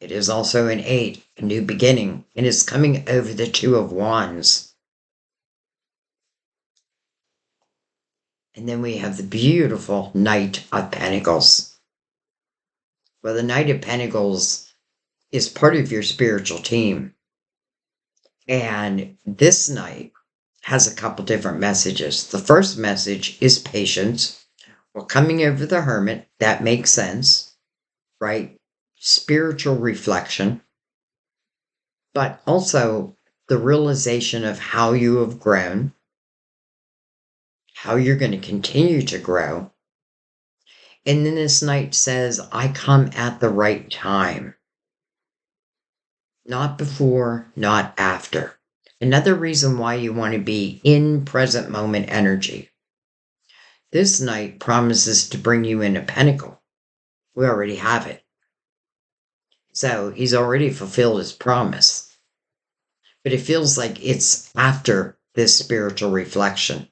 It is also an 8, a new beginning, and it's coming over the Two of Wands. And then we have the beautiful Knight of Pentacles. Well, the Knight of Pentacles is part of your spiritual team. And this Knight has a couple different messages. The first message is patience. Well, coming over the Hermit, that makes sense, right? Spiritual reflection, but also the realization of how you have grown, how you're going to continue to grow. And then this Knight says, I come at the right time. Not before, not after. Another reason why you want to be in present moment energy. This Knight promises to bring you in a pentacle. We already have it. So he's already fulfilled his promise. But it feels like it's after this spiritual reflection.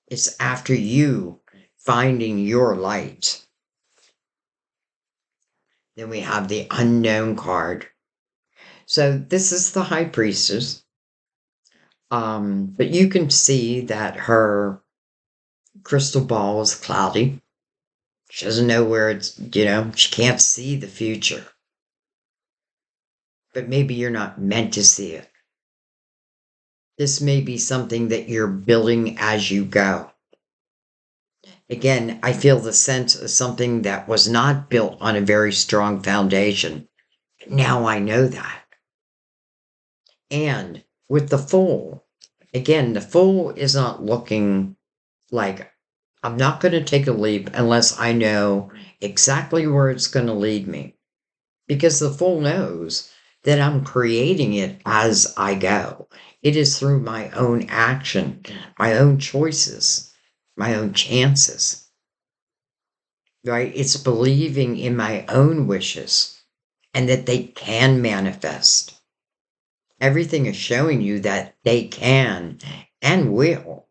It's after you finding your light. Then we have the Unknown card. So this is the High Priestess. But you can see that her crystal ball is cloudy. She doesn't know where it's, she can't see the future. But maybe you're not meant to see it. This may be something that you're building as you go. Again, I feel the sense of something that was not built on a very strong foundation. Now I know that. And with the Fool, again, the Fool is not looking like, I'm not going to take a leap unless I know exactly where it's going to lead me. Because the Fool knows that I'm creating it as I go. It is through my own action, my own choices, my own chances. Right? It's believing in my own wishes and that they can manifest. Everything is showing you that they can and will.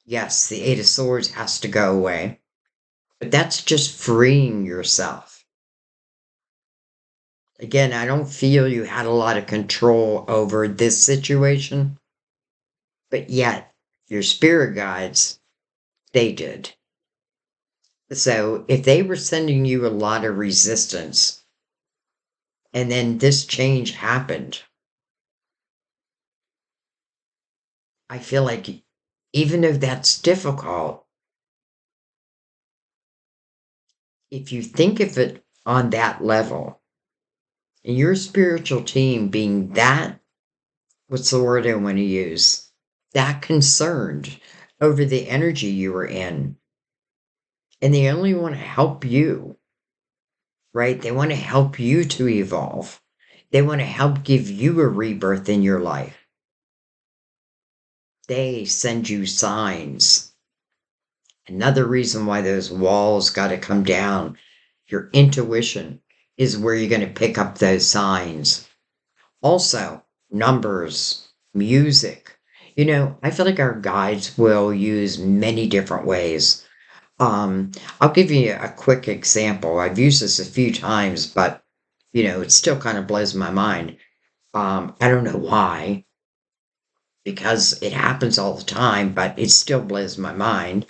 Yes, the Eight of Swords has to go away, but that's just freeing yourself. Again, I don't feel you had a lot of control over this situation, but yet your spirit guides, they did. So if they were sending you a lot of resistance, and then this change happened, I feel like even if that's difficult, if you think of it on that level, and your spiritual team being that, what's the word I want to use? That concerned over the energy you were in, And they only want to help you, right? They want to help you to evolve. They want to help give you a rebirth in your life. They send you signs. Another reason why those walls got to come down. Your intuition is where you're going to pick up those signs. Also, numbers, music. I feel like our guides will use many different ways. I'll give you a quick example. I've used this a few times, but it still kind of blows my mind. I don't know why, because it happens all the time, but it still blows my mind.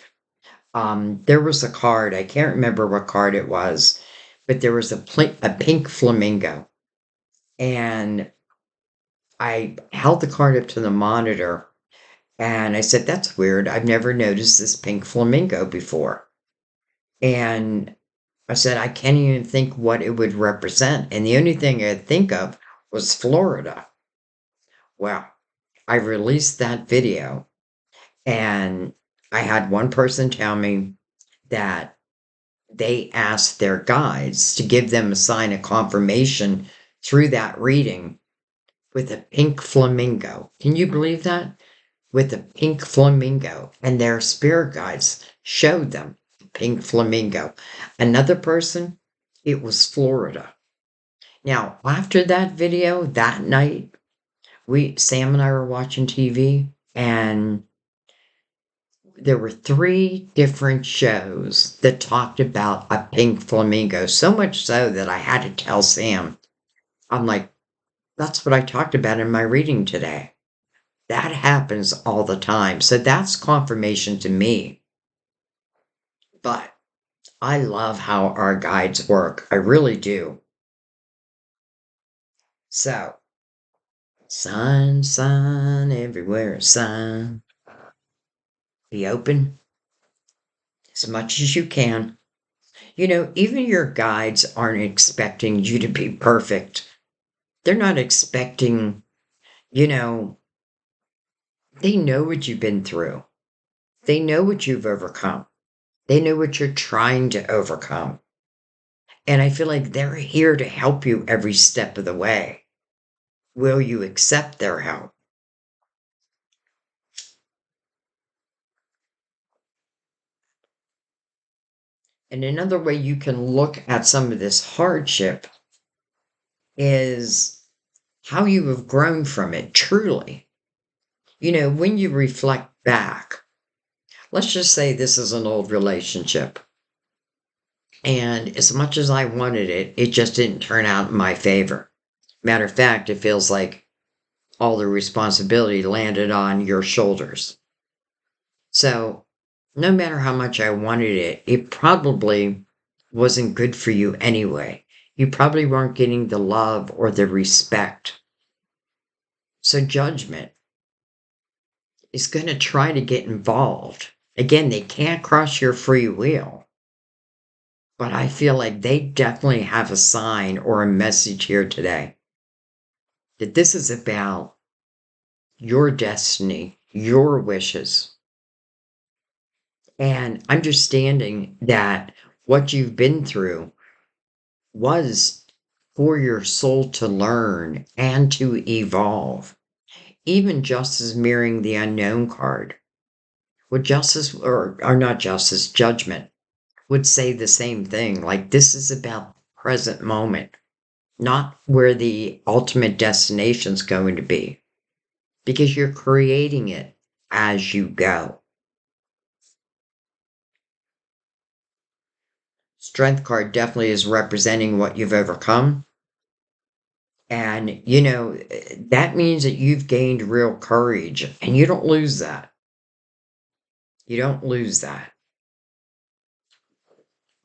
There was a card, I can't remember what card it was, but there was a pink flamingo. And I held the card up to the monitor and I said, "That's weird. I've never noticed this pink flamingo before." And I said, "I can't even think what it would represent." And the only thing I could think of was Florida. Well, I released that video and I had one person tell me that they asked their guides to give them a sign of confirmation through that reading with a pink flamingo. Can you believe that? With a pink flamingo. And their spirit guides showed them the pink flamingo. Another person, it was Florida. Now, after that video, that night, Sam and I were watching TV, and there were 3 different shows that talked about a pink flamingo. So much so that I had to tell Sam, I'm like, "That's what I talked about in my reading today." That happens all the time. So that's confirmation to me. But I love how our guides work. I really do. So, sign everywhere, sign. Be open as much as you can. Even your guides aren't expecting you to be perfect. They're not expecting, you know, they know what you've been through. They know what you've overcome. They know what you're trying to overcome. And I feel like they're here to help you every step of the way. Will you accept their help? And another way you can look at some of this hardship is how you have grown from it truly. When you reflect back, let's just say this is an old relationship. And as much as I wanted it, it just didn't turn out in my favor. Matter of fact, it feels like all the responsibility landed on your shoulders. So, no matter how much I wanted it, it probably wasn't good for you anyway. You probably weren't getting the love or the respect. So, judgment is going to try to get involved. Again, they can't cross your free will, but I feel like they definitely have a sign or a message here today that this is about your destiny, your wishes, and understanding that what you've been through was for your soul to learn and to evolve. Even justice mirroring the unknown card. Would justice, or not justice, judgment would say the same thing. Like, this is about present moment, not where the ultimate destination's going to be, because you're creating it as you go. Strength card definitely is representing what you've overcome. And, that means that you've gained real courage and you don't lose that. You don't lose that.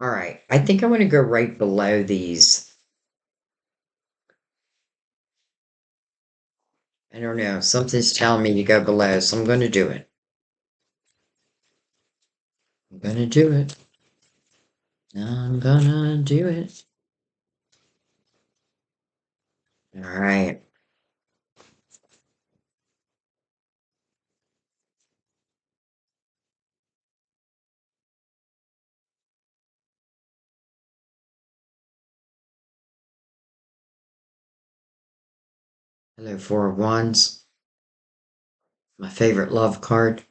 All right. I think I want to go right below these. I don't know. Something's telling me to go below, so I'm going to do it. I'm going to do it. I'm going to do it. All right. Hello, Four of Wands. My favorite love card.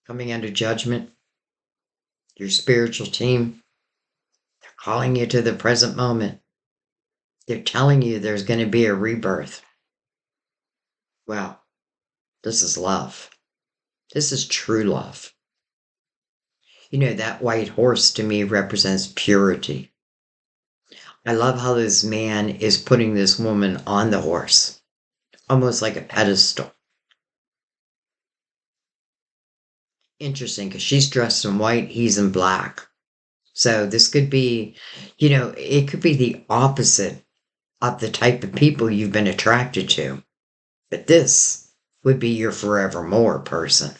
Coming under judgment. Your spiritual team. They're calling you to the present moment. They're telling you there's going to be a rebirth. Wow, this is love. This is true love. You know, that white horse to me represents purity. I love how this man is putting this woman on the horse, almost like a pedestal. Interesting, because she's dressed in white, he's in black. So this could be, it could be the opposite of the type of people you've been attracted to. But this would be your forevermore person.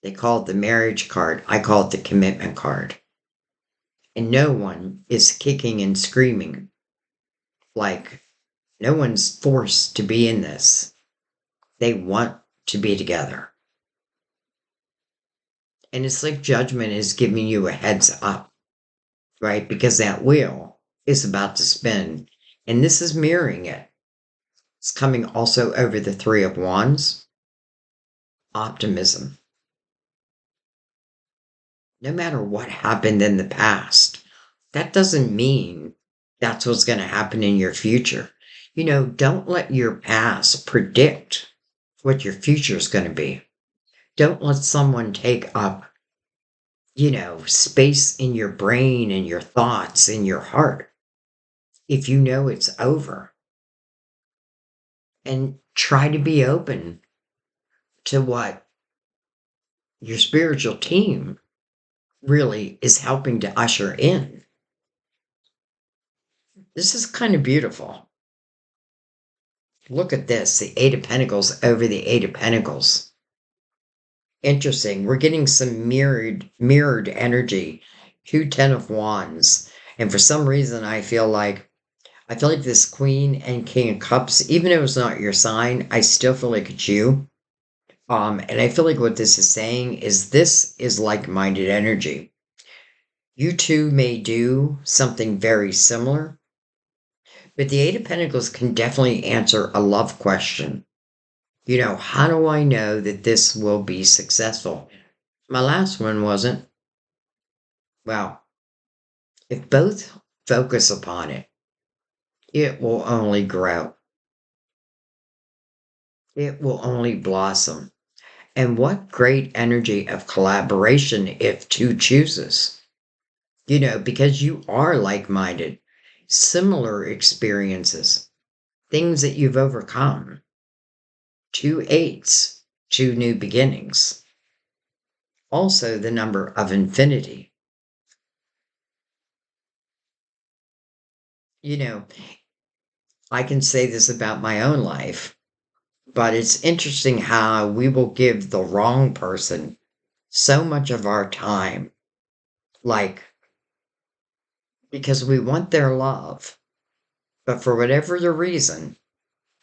They call it the marriage card. I call it the commitment card. And no one is kicking and screaming. Like, no one's forced to be in this. They want to be together. And it's like judgment is giving you a heads up, right? Because that wheel is about to spin. And this is mirroring it. It's coming also over the Three of Wands. Optimism. No matter what happened in the past, that doesn't mean that's what's going to happen in your future. Don't let your past predict what your future is going to be. Don't let someone take up, space in your brain and your thoughts in your heart if you know it's over. And try to be open to what your spiritual team really is helping to usher in. This is kind of beautiful. Look at this, the Eight of Pentacles over the Eight of Pentacles. Interesting. We're getting some mirrored energy. Two Ten of Wands. And for some reason I feel like this Queen and King of Cups, even if it's not your sign, I still feel like it's you. And I feel like what this is saying is this is like-minded energy. You two may do something very similar, but the Eight of Pentacles can definitely answer a love question. How do I know that this will be successful? My last one wasn't. Well, if both focus upon it, it will only grow. It will only blossom. And what great energy of collaboration if two chooses. Because you are like-minded, similar experiences, things that you've overcome. Two eights, two new beginnings. Also the number of infinity. I can say this about my own life, but it's interesting how we will give the wrong person so much of our time, because we want their love, but for whatever the reason,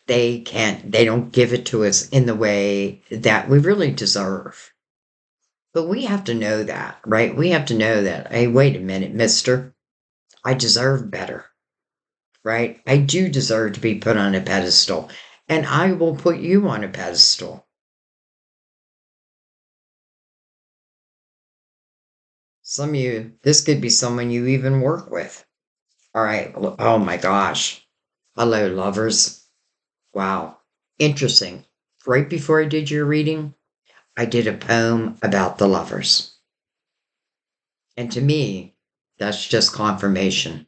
they don't give it to us in the way that we really deserve. But we have to know that, right? We have to know that, hey, wait a minute, mister, I deserve better. Right? I do deserve to be put on a pedestal, and I will put you on a pedestal. Some of you, this could be someone you even work with. All right. Oh my gosh. Hello, lovers. Wow. Interesting. Right before I did your reading, I did a poem about the lovers. And to me, that's just confirmation.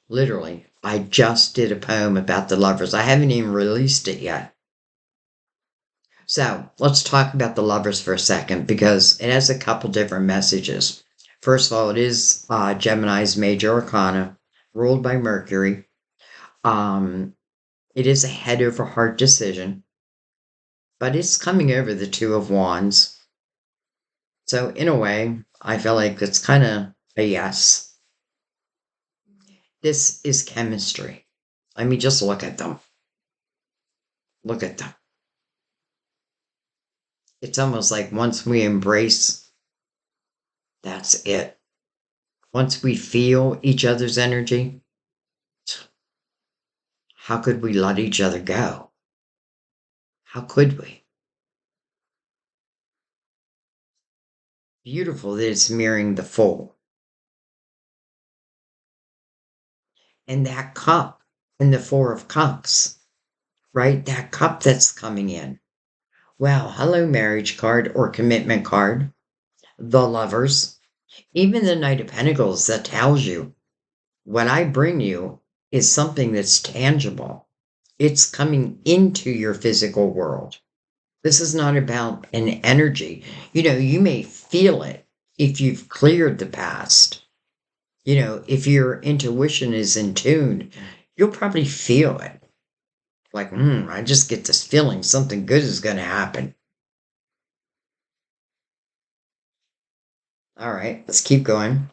Literally, I just did a poem about the lovers. I haven't even released it yet. So let's talk about the lovers for a second because it has a couple different messages. First of all, it is Gemini's major arcana, ruled by Mercury. It is a head over heart decision, but it's coming over the Two of Wands. So in a way, I feel like it's kind of a yes. This is chemistry. I mean, just look at them. Look at them. It's almost like once we embrace, that's it. Once we feel each other's energy, how could we let each other go? How could we? Beautiful that it's mirroring the full. And that cup in the Four of Cups, right? That cup that's coming in. Wow, hello, marriage card or commitment card. The Lovers. Even the Knight of Pentacles that tells you what I bring you is something that's tangible. It's coming into your physical world. This is not about an energy. You may feel it if you've cleared the past. If your intuition is in tune, you'll probably feel it. Like, I just get this feeling something good is going to happen. All right, let's keep going.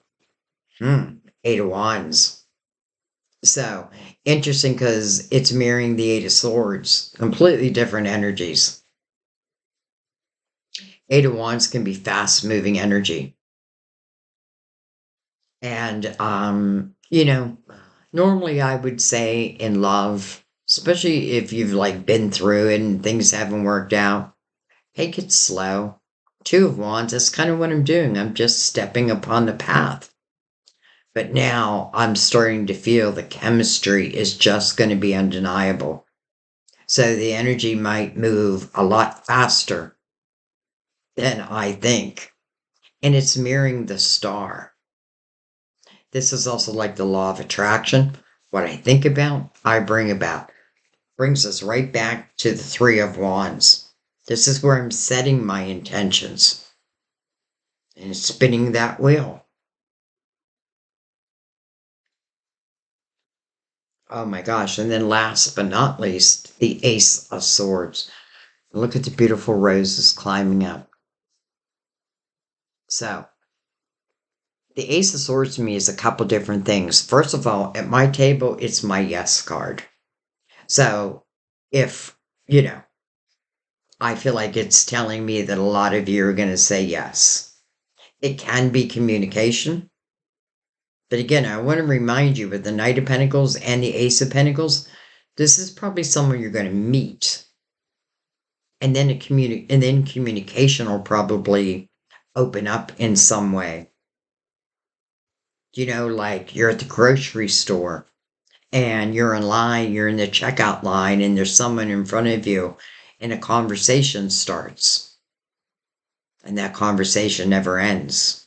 Eight of Wands. So interesting because it's mirroring the Eight of Swords, completely different energies. Eight of Wands can be fast moving energy. And, normally I would say in love, especially if you've like been through it and things haven't worked out, take it slow. Two of Wands, that's kind of what I'm doing. I'm just stepping upon the path. But now I'm starting to feel the chemistry is just going to be undeniable. So the energy might move a lot faster than I think. And it's mirroring the star. This is also like the law of attraction. What I think about, I bring about. Brings us right back to the Three of Wands. This is where I'm setting my intentions and spinning that wheel. Oh my gosh. And then last but not least, the Ace of Swords. Look at the beautiful roses climbing up. So, the Ace of Swords to me is a couple different things. First of all, at my table, it's my yes card. So, if, I feel like it's telling me that a lot of you are going to say yes. It can be communication. But again, I want to remind you with the Knight of Pentacles and the Ace of Pentacles, this is probably someone you're going to meet. And then communication will probably open up in some way. Like you're at the grocery store and you're in line, you're in the checkout line, and there's someone in front of you, and a conversation starts. And that conversation never ends.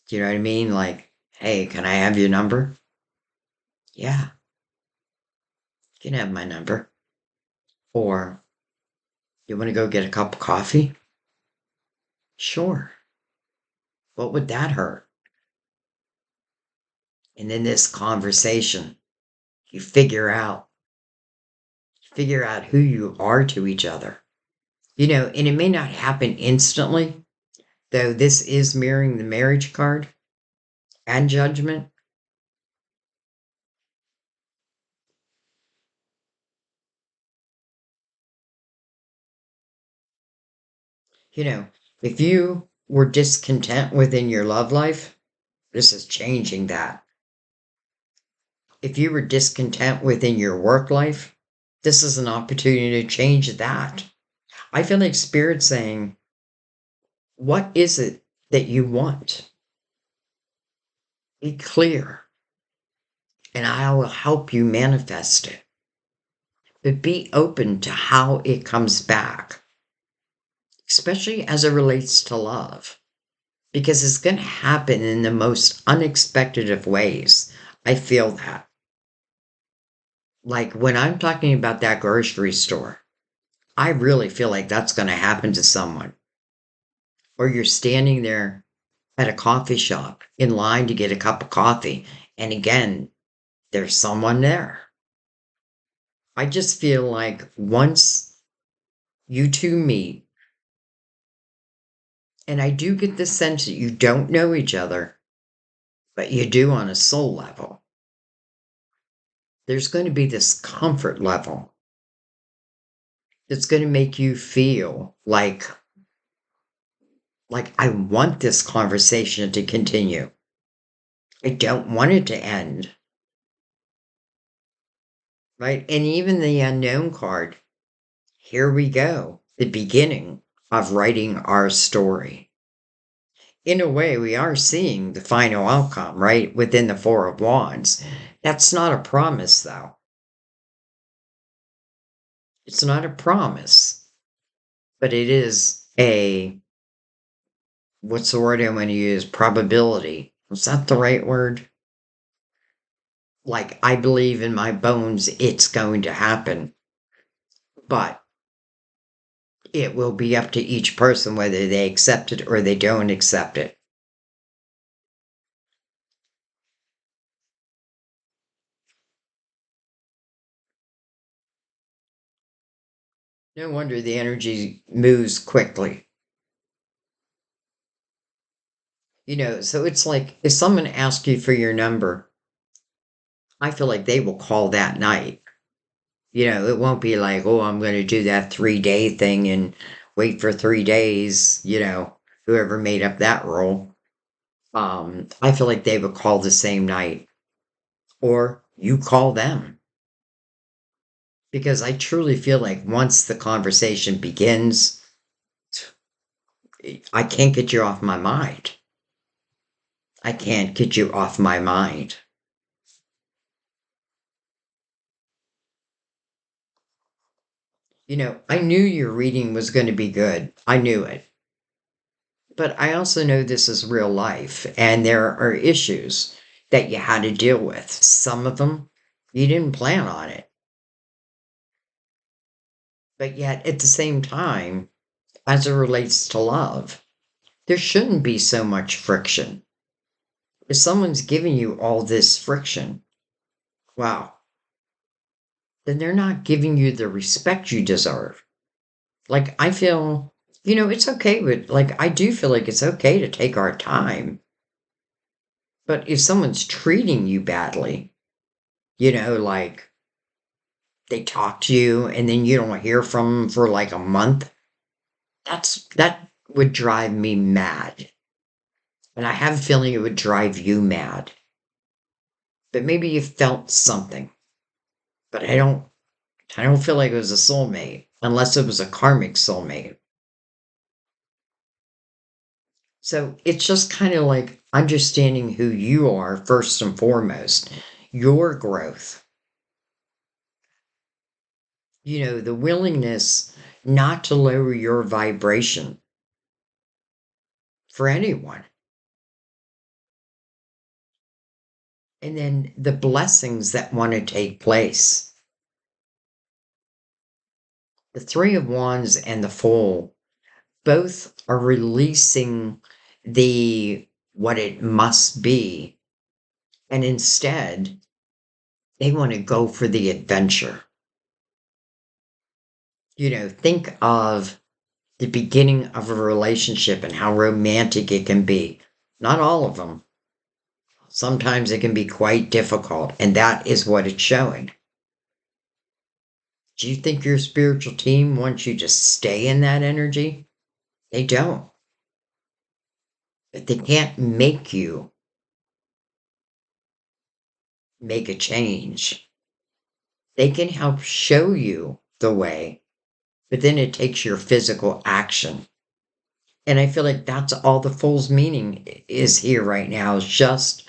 Do you know what I mean? Like, hey, can I have your number? Yeah, you can have my number. Or, you want to go get a cup of coffee? Sure. What would that hurt? And in this conversation, you figure out who you are to each other. And it may not happen instantly, though this is mirroring the marriage card and judgment. If you were discontent within your love life, this is changing that. If you were discontent within your work life, this is an opportunity to change that. I feel like Spirit saying, what is it that you want? Be clear, and I will help you manifest it. But be open to how it comes back, especially as it relates to love, because it's going to happen in the most unexpected of ways. I feel that. Like when I'm talking about that grocery store, I really feel like that's going to happen to someone. Or you're standing there at a coffee shop in line to get a cup of coffee, and again, there's someone there. I just feel like once you two meet, and I do get the sense that you don't know each other, but you do on a soul level. There's going to be this comfort level that's going to make you feel like I want this conversation to continue. I don't want it to end. Right? And even the unknown card, here we go, the beginning of writing our story. In a way, we are seeing the final outcome, right? Within the Four of Wands. That's not a promise, though. It's not a promise, but it is what's the word I want to use? Probability. Is that the right word? Like, I believe in my bones it's going to happen, but it will be up to each person whether they accept it or they don't accept it. No wonder the energy moves quickly. So it's like if someone asks you for your number, I feel like they will call that night. It won't be like, oh, I'm going to do that 3-day thing and wait for 3 days, whoever made up that rule. I feel like they would call the same night, or you call them. Because I truly feel like once the conversation begins, I can't get you off my mind. I can't get you off my mind. I knew your reading was going to be good. I knew it. But I also know this is real life, and there are issues that you had to deal with. Some of them, you didn't plan on it. But yet, at the same time, as it relates to love, there shouldn't be so much friction. If someone's giving you all this friction, wow, then they're not giving you the respect you deserve. Like, I feel, it's okay, but like, I do feel like it's okay to take our time. But if someone's treating you badly, like they talk to you and then you don't hear from them for like a month, that would drive me mad. And I have a feeling it would drive you mad. But maybe you felt something. But I don't feel like it was a soulmate unless it was a karmic soulmate. So it's just kind of like understanding who you are first and foremost, your growth, the willingness not to lower your vibration for anyone. And then the blessings that want to take place. The Three of Wands and the Fool both are releasing the what it must be. And instead, they want to go for the adventure. Think of the beginning of a relationship and how romantic it can be. Not all of them. Sometimes it can be quite difficult, and that is what it's showing. Do you think your spiritual team wants you to stay in that energy? They don't. But they can't make you make a change. They can help show you the way, but then it takes your physical action. And I feel like that's all the Fool's meaning is here right now, is just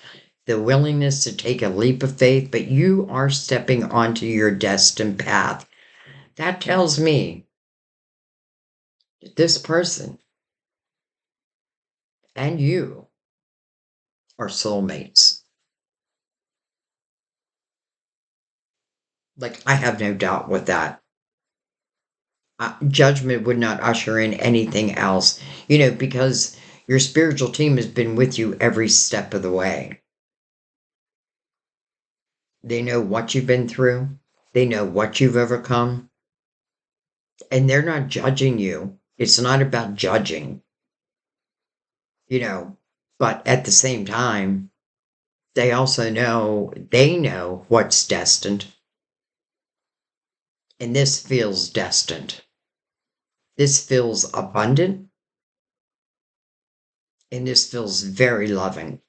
the willingness to take a leap of faith, but you are stepping onto your destined path. That tells me that this person and you are soulmates. Like, I have no doubt with that. Judgment would not usher in anything else, because your spiritual team has been with you every step of the way. They know what you've been through, they know what you've overcome, and they're not judging you. It's not about judging, but at the same time, they also know what's destined. And this feels destined. This feels abundant. And this feels very loving.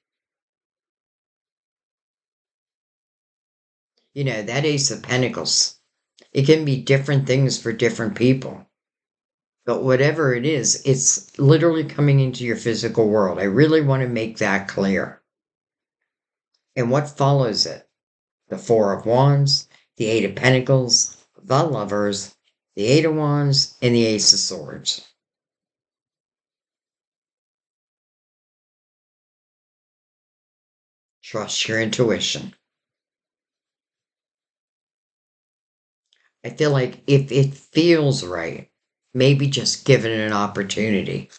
That Ace of Pentacles. It can be different things for different people. But whatever it is, it's literally coming into your physical world. I really want to make that clear. And what follows it? The Four of Wands, the Eight of Pentacles, the Lovers, the Eight of Wands, and the Ace of Swords. Trust your intuition. I feel like if it feels right, maybe just give it an opportunity.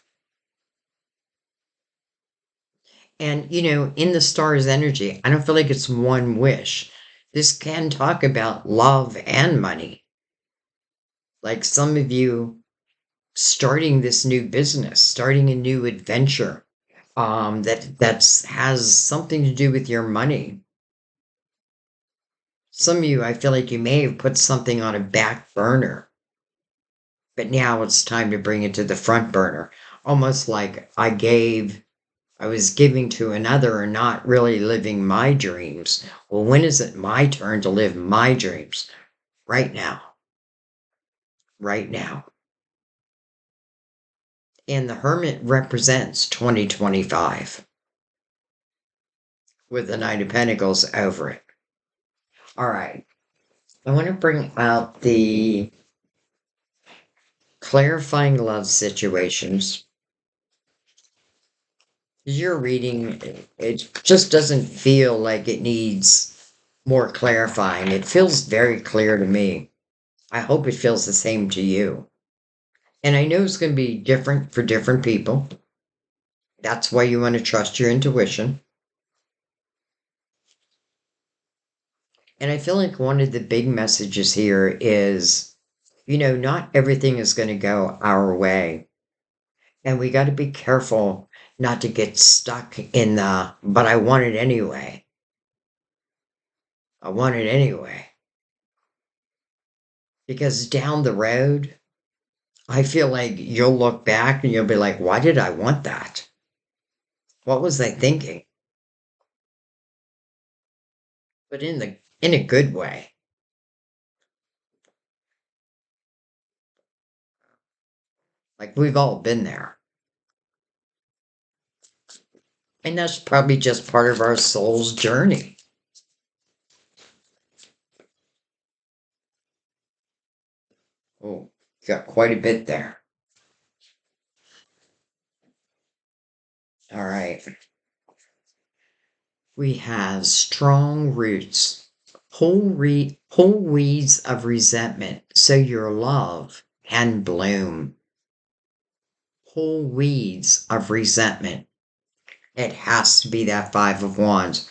And, in the stars energy, I don't feel like it's one wish. This can talk about love and money. Like some of you starting this new business, starting a new adventure, that has something to do with your money. Some of you, I feel like you may have put something on a back burner, but now it's time to bring it to the front burner. Almost like I was giving to another and not really living my dreams. Well, when is it my turn to live my dreams? Right now. Right now. And the Hermit represents 2025 with the Knight of Pentacles over it. All right. I want to bring out the clarifying love situations. Your reading, it just doesn't feel like it needs more clarifying. It feels very clear to me. I hope it feels the same to you. And I know it's going to be different for different people. That's why you want to trust your intuition. And I feel like one of the big messages here is, not everything is going to go our way. And we got to be careful not to get stuck in but I want it anyway. I want it anyway. Because down the road, I feel like you'll look back and you'll be like, why did I want that? What was I thinking? But in a good way. Like we've all been there. And that's probably just part of our soul's journey. Oh, got quite a bit there. All right. We have strong roots, whole weeds of resentment, so your love can bloom. Whole weeds of resentment. It has to be that Five of Wands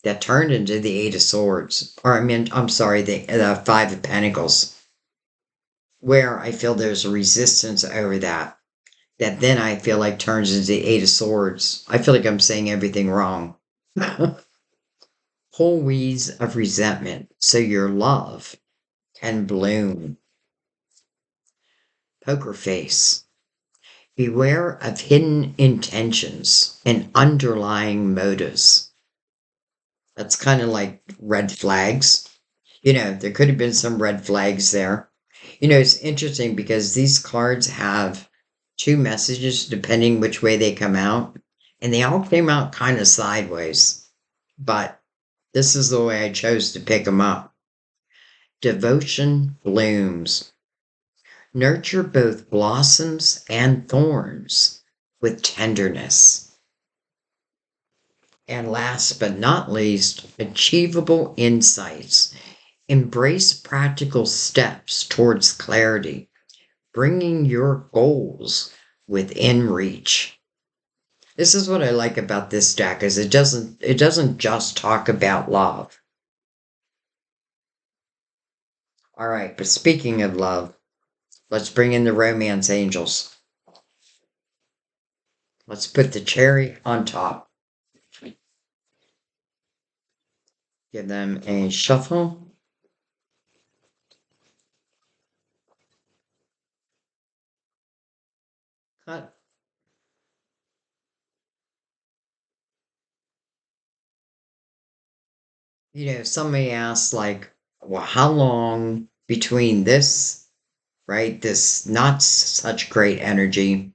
that turned into the Eight of Swords. Or, I'm sorry, the Five of Pentacles. Where I feel there's a resistance over that then I feel like turns into the Eight of Swords. I feel like I'm saying everything wrong. Whole weeds of resentment, so your love can bloom. Poker face. Beware of hidden intentions and underlying motives. That's kind of like red flags. There could have been some red flags there. It's interesting because these cards have two messages depending which way they come out, and they all came out kind of sideways. But this is the way I chose to pick them up. Devotion blooms. Nurture both blossoms and thorns with tenderness. And last but not least, achievable insights. Embrace practical steps towards clarity, bringing your goals within reach. This is what I like about this deck, is it doesn't just talk about love. All right, but speaking of love, let's bring in the romance angels. Let's put the cherry on top. Give them a shuffle. Cut. Somebody asked, like, well, how long between this, right, this not such great energy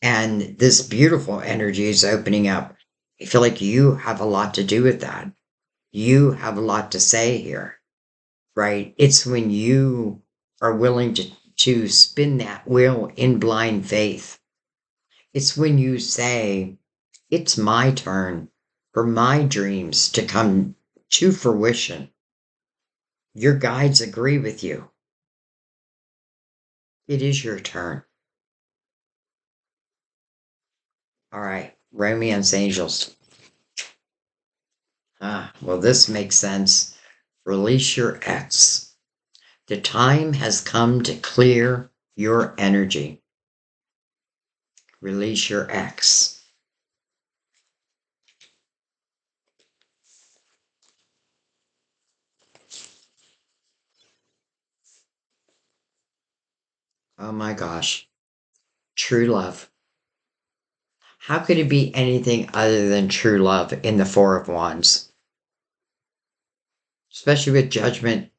and this beautiful energy is opening up? I feel like you have a lot to do with that. You have a lot to say here, right? It's when you are willing to spin that wheel in blind faith. It's when you say, it's my turn for my dreams to come to fruition. Your guides agree with you. It is your turn. All right, romance angels. Well, this makes sense. Release your ex. The time has come to clear your energy. Release your ex. Oh my gosh. True love. How could it be anything other than true love in the Four of Wands? Especially with judgment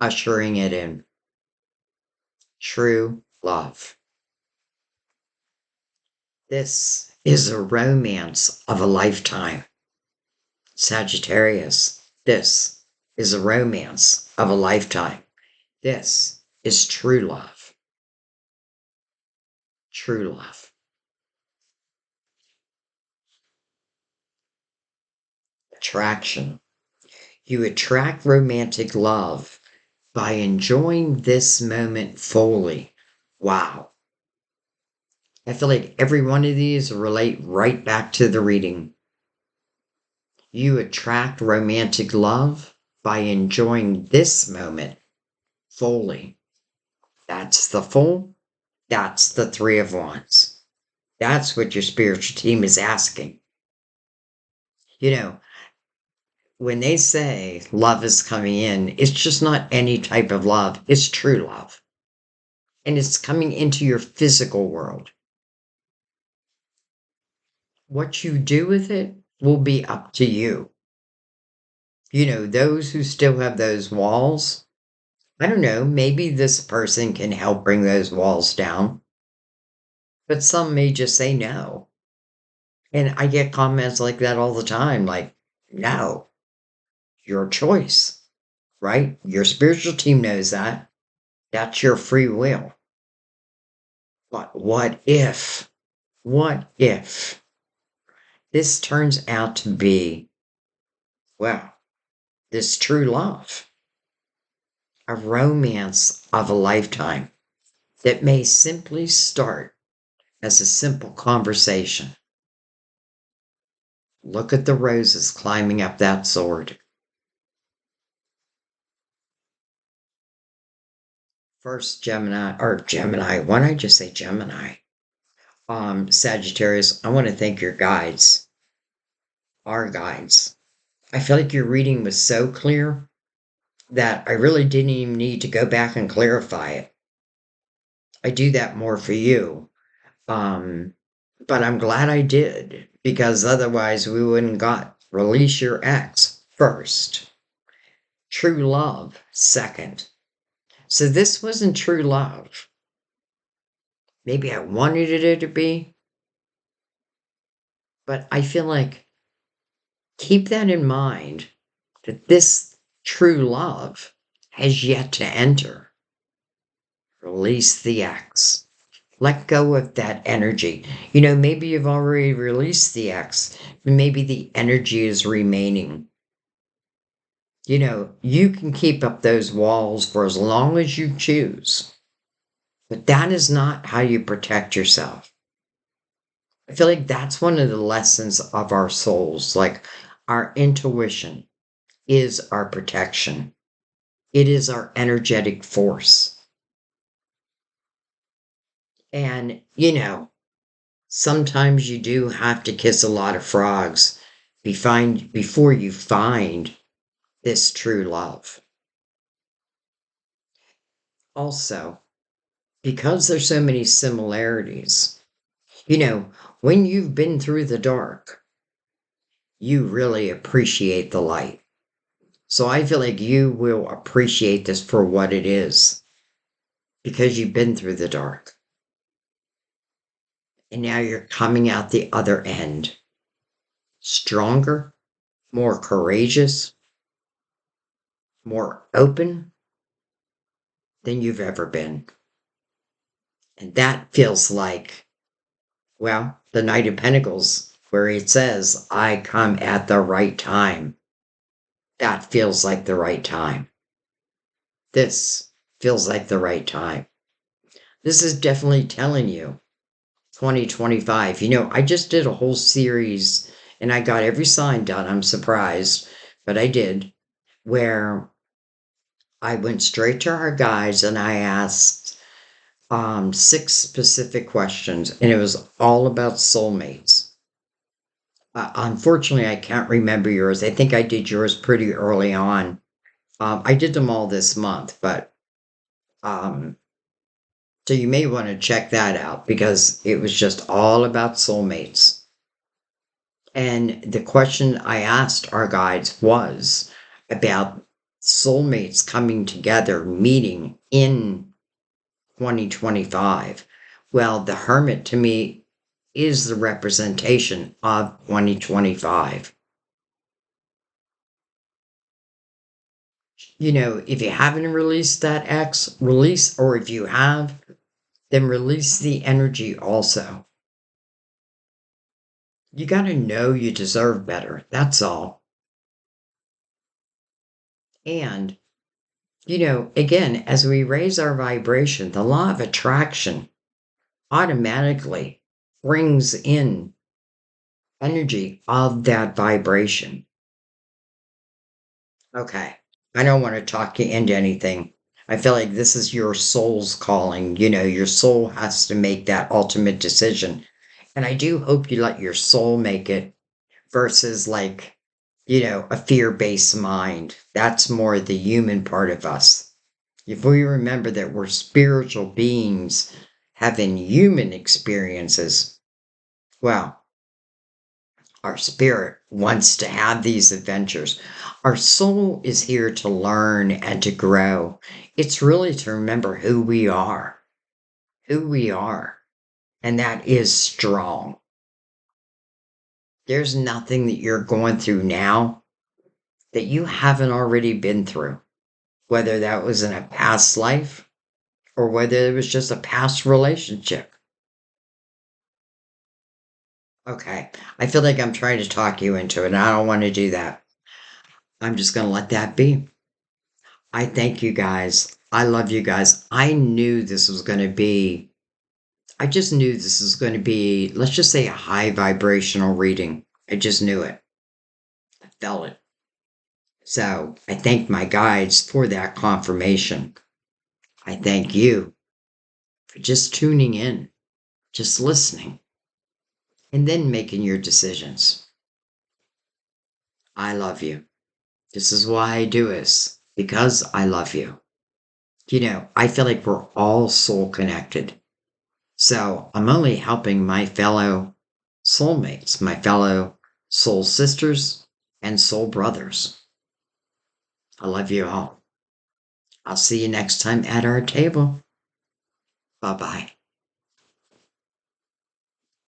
ushering it in. True love. This is a romance of a lifetime. Sagittarius, this is a romance of a lifetime. This is true love. True love. Attraction. You attract romantic love by enjoying this moment fully. Wow. I feel like every one of these relate right back to the reading. You attract romantic love by enjoying this moment fully. That's the full. That's the Three of Wands. That's what your spiritual team is asking. You know, when they say love is coming in, it's just not any type of love. It's true love. And it's coming into your physical world. What you do with it will be up to you. Those who still have those walls, I don't know, maybe this person can help bring those walls down. But some may just say no. And I get comments like that all the time, like, no, your choice, right? Your spiritual team knows that. That's your free will. But what if this turns out to be, well, this true love, a romance of a lifetime that may simply start as a simple conversation? Look at the roses climbing up that sword. First Gemini, why don't I just say Gemini? Sagittarius, I want to thank your guides, our guides. I feel like your reading was so clear that I really didn't even need to go back and clarify it. I do that more for you. But I'm glad I did, because otherwise we wouldn't got release your ex first. True love second. So this wasn't true love. Maybe I wanted it to be, but I feel like keep that in mind, that this true love has yet to enter. Release the ex. Let go of that energy. Maybe you've already released the ex, but maybe the energy is remaining. You can keep up those walls for as long as you choose, but that is not how you protect yourself. I feel like that's one of the lessons of our souls. Like, our intuition is our protection. It is our energetic force. And, sometimes you do have to kiss a lot of frogs before you find this true love. Also, because there's so many similarities, when you've been through the dark, you really appreciate the light. So I feel like you will appreciate this for what it is because you've been through the dark. And now you're coming out the other end stronger, more courageous, more open than you've ever been. And that feels like, well, the Knight of Pentacles, where it says, I come at the right time. That feels like the right time. This feels like the right time. This is definitely telling you 2025. I just did a whole series and I got every sign done. I'm surprised, but I did, where I went straight to our guides and I asked 6 specific questions, and it was all about soulmates. Unfortunately, I can't remember yours. I think I did yours pretty early on. I did them all this month, but um, so you may want to check that out because it was just all about soulmates. And the question I asked our guides was about soulmates coming together, meeting in 2025. Well, the Hermit to me is the representation of 2025. If you haven't released that X, release, or if you have, then release the energy also. You got to know you deserve better. That's all. And, again, as we raise our vibration, the law of attraction automatically brings in energy of that vibration. Okay. I don't want to talk you into anything. I feel like this is your soul's calling. Your soul has to make that ultimate decision. And I do hope you let your soul make it versus like, a fear-based mind. That's more the human part of us. If we remember that we're spiritual beings having human experiences, well, our spirit wants to have these adventures. Our soul is here to learn and to grow. It's really to remember who we are, and that is strong. There's nothing that you're going through now that you haven't already been through, whether that was in a past life or whether it was just a past relationship. Okay, I feel like I'm trying to talk you into it, and I don't want to do that. I'm just going to let that be. I thank you guys. I love you guys. I just knew this was going to be, let's just say, a high vibrational reading. I just knew it. I felt it. So I thank my guides for that confirmation. I thank you for just tuning in, just listening, and then making your decisions. I love you. This is why I do this, because I love you. I feel like we're all soul connected. So I'm only helping my fellow soulmates, my fellow soul sisters and soul brothers. I love you all. I'll see you next time at our table. Bye bye.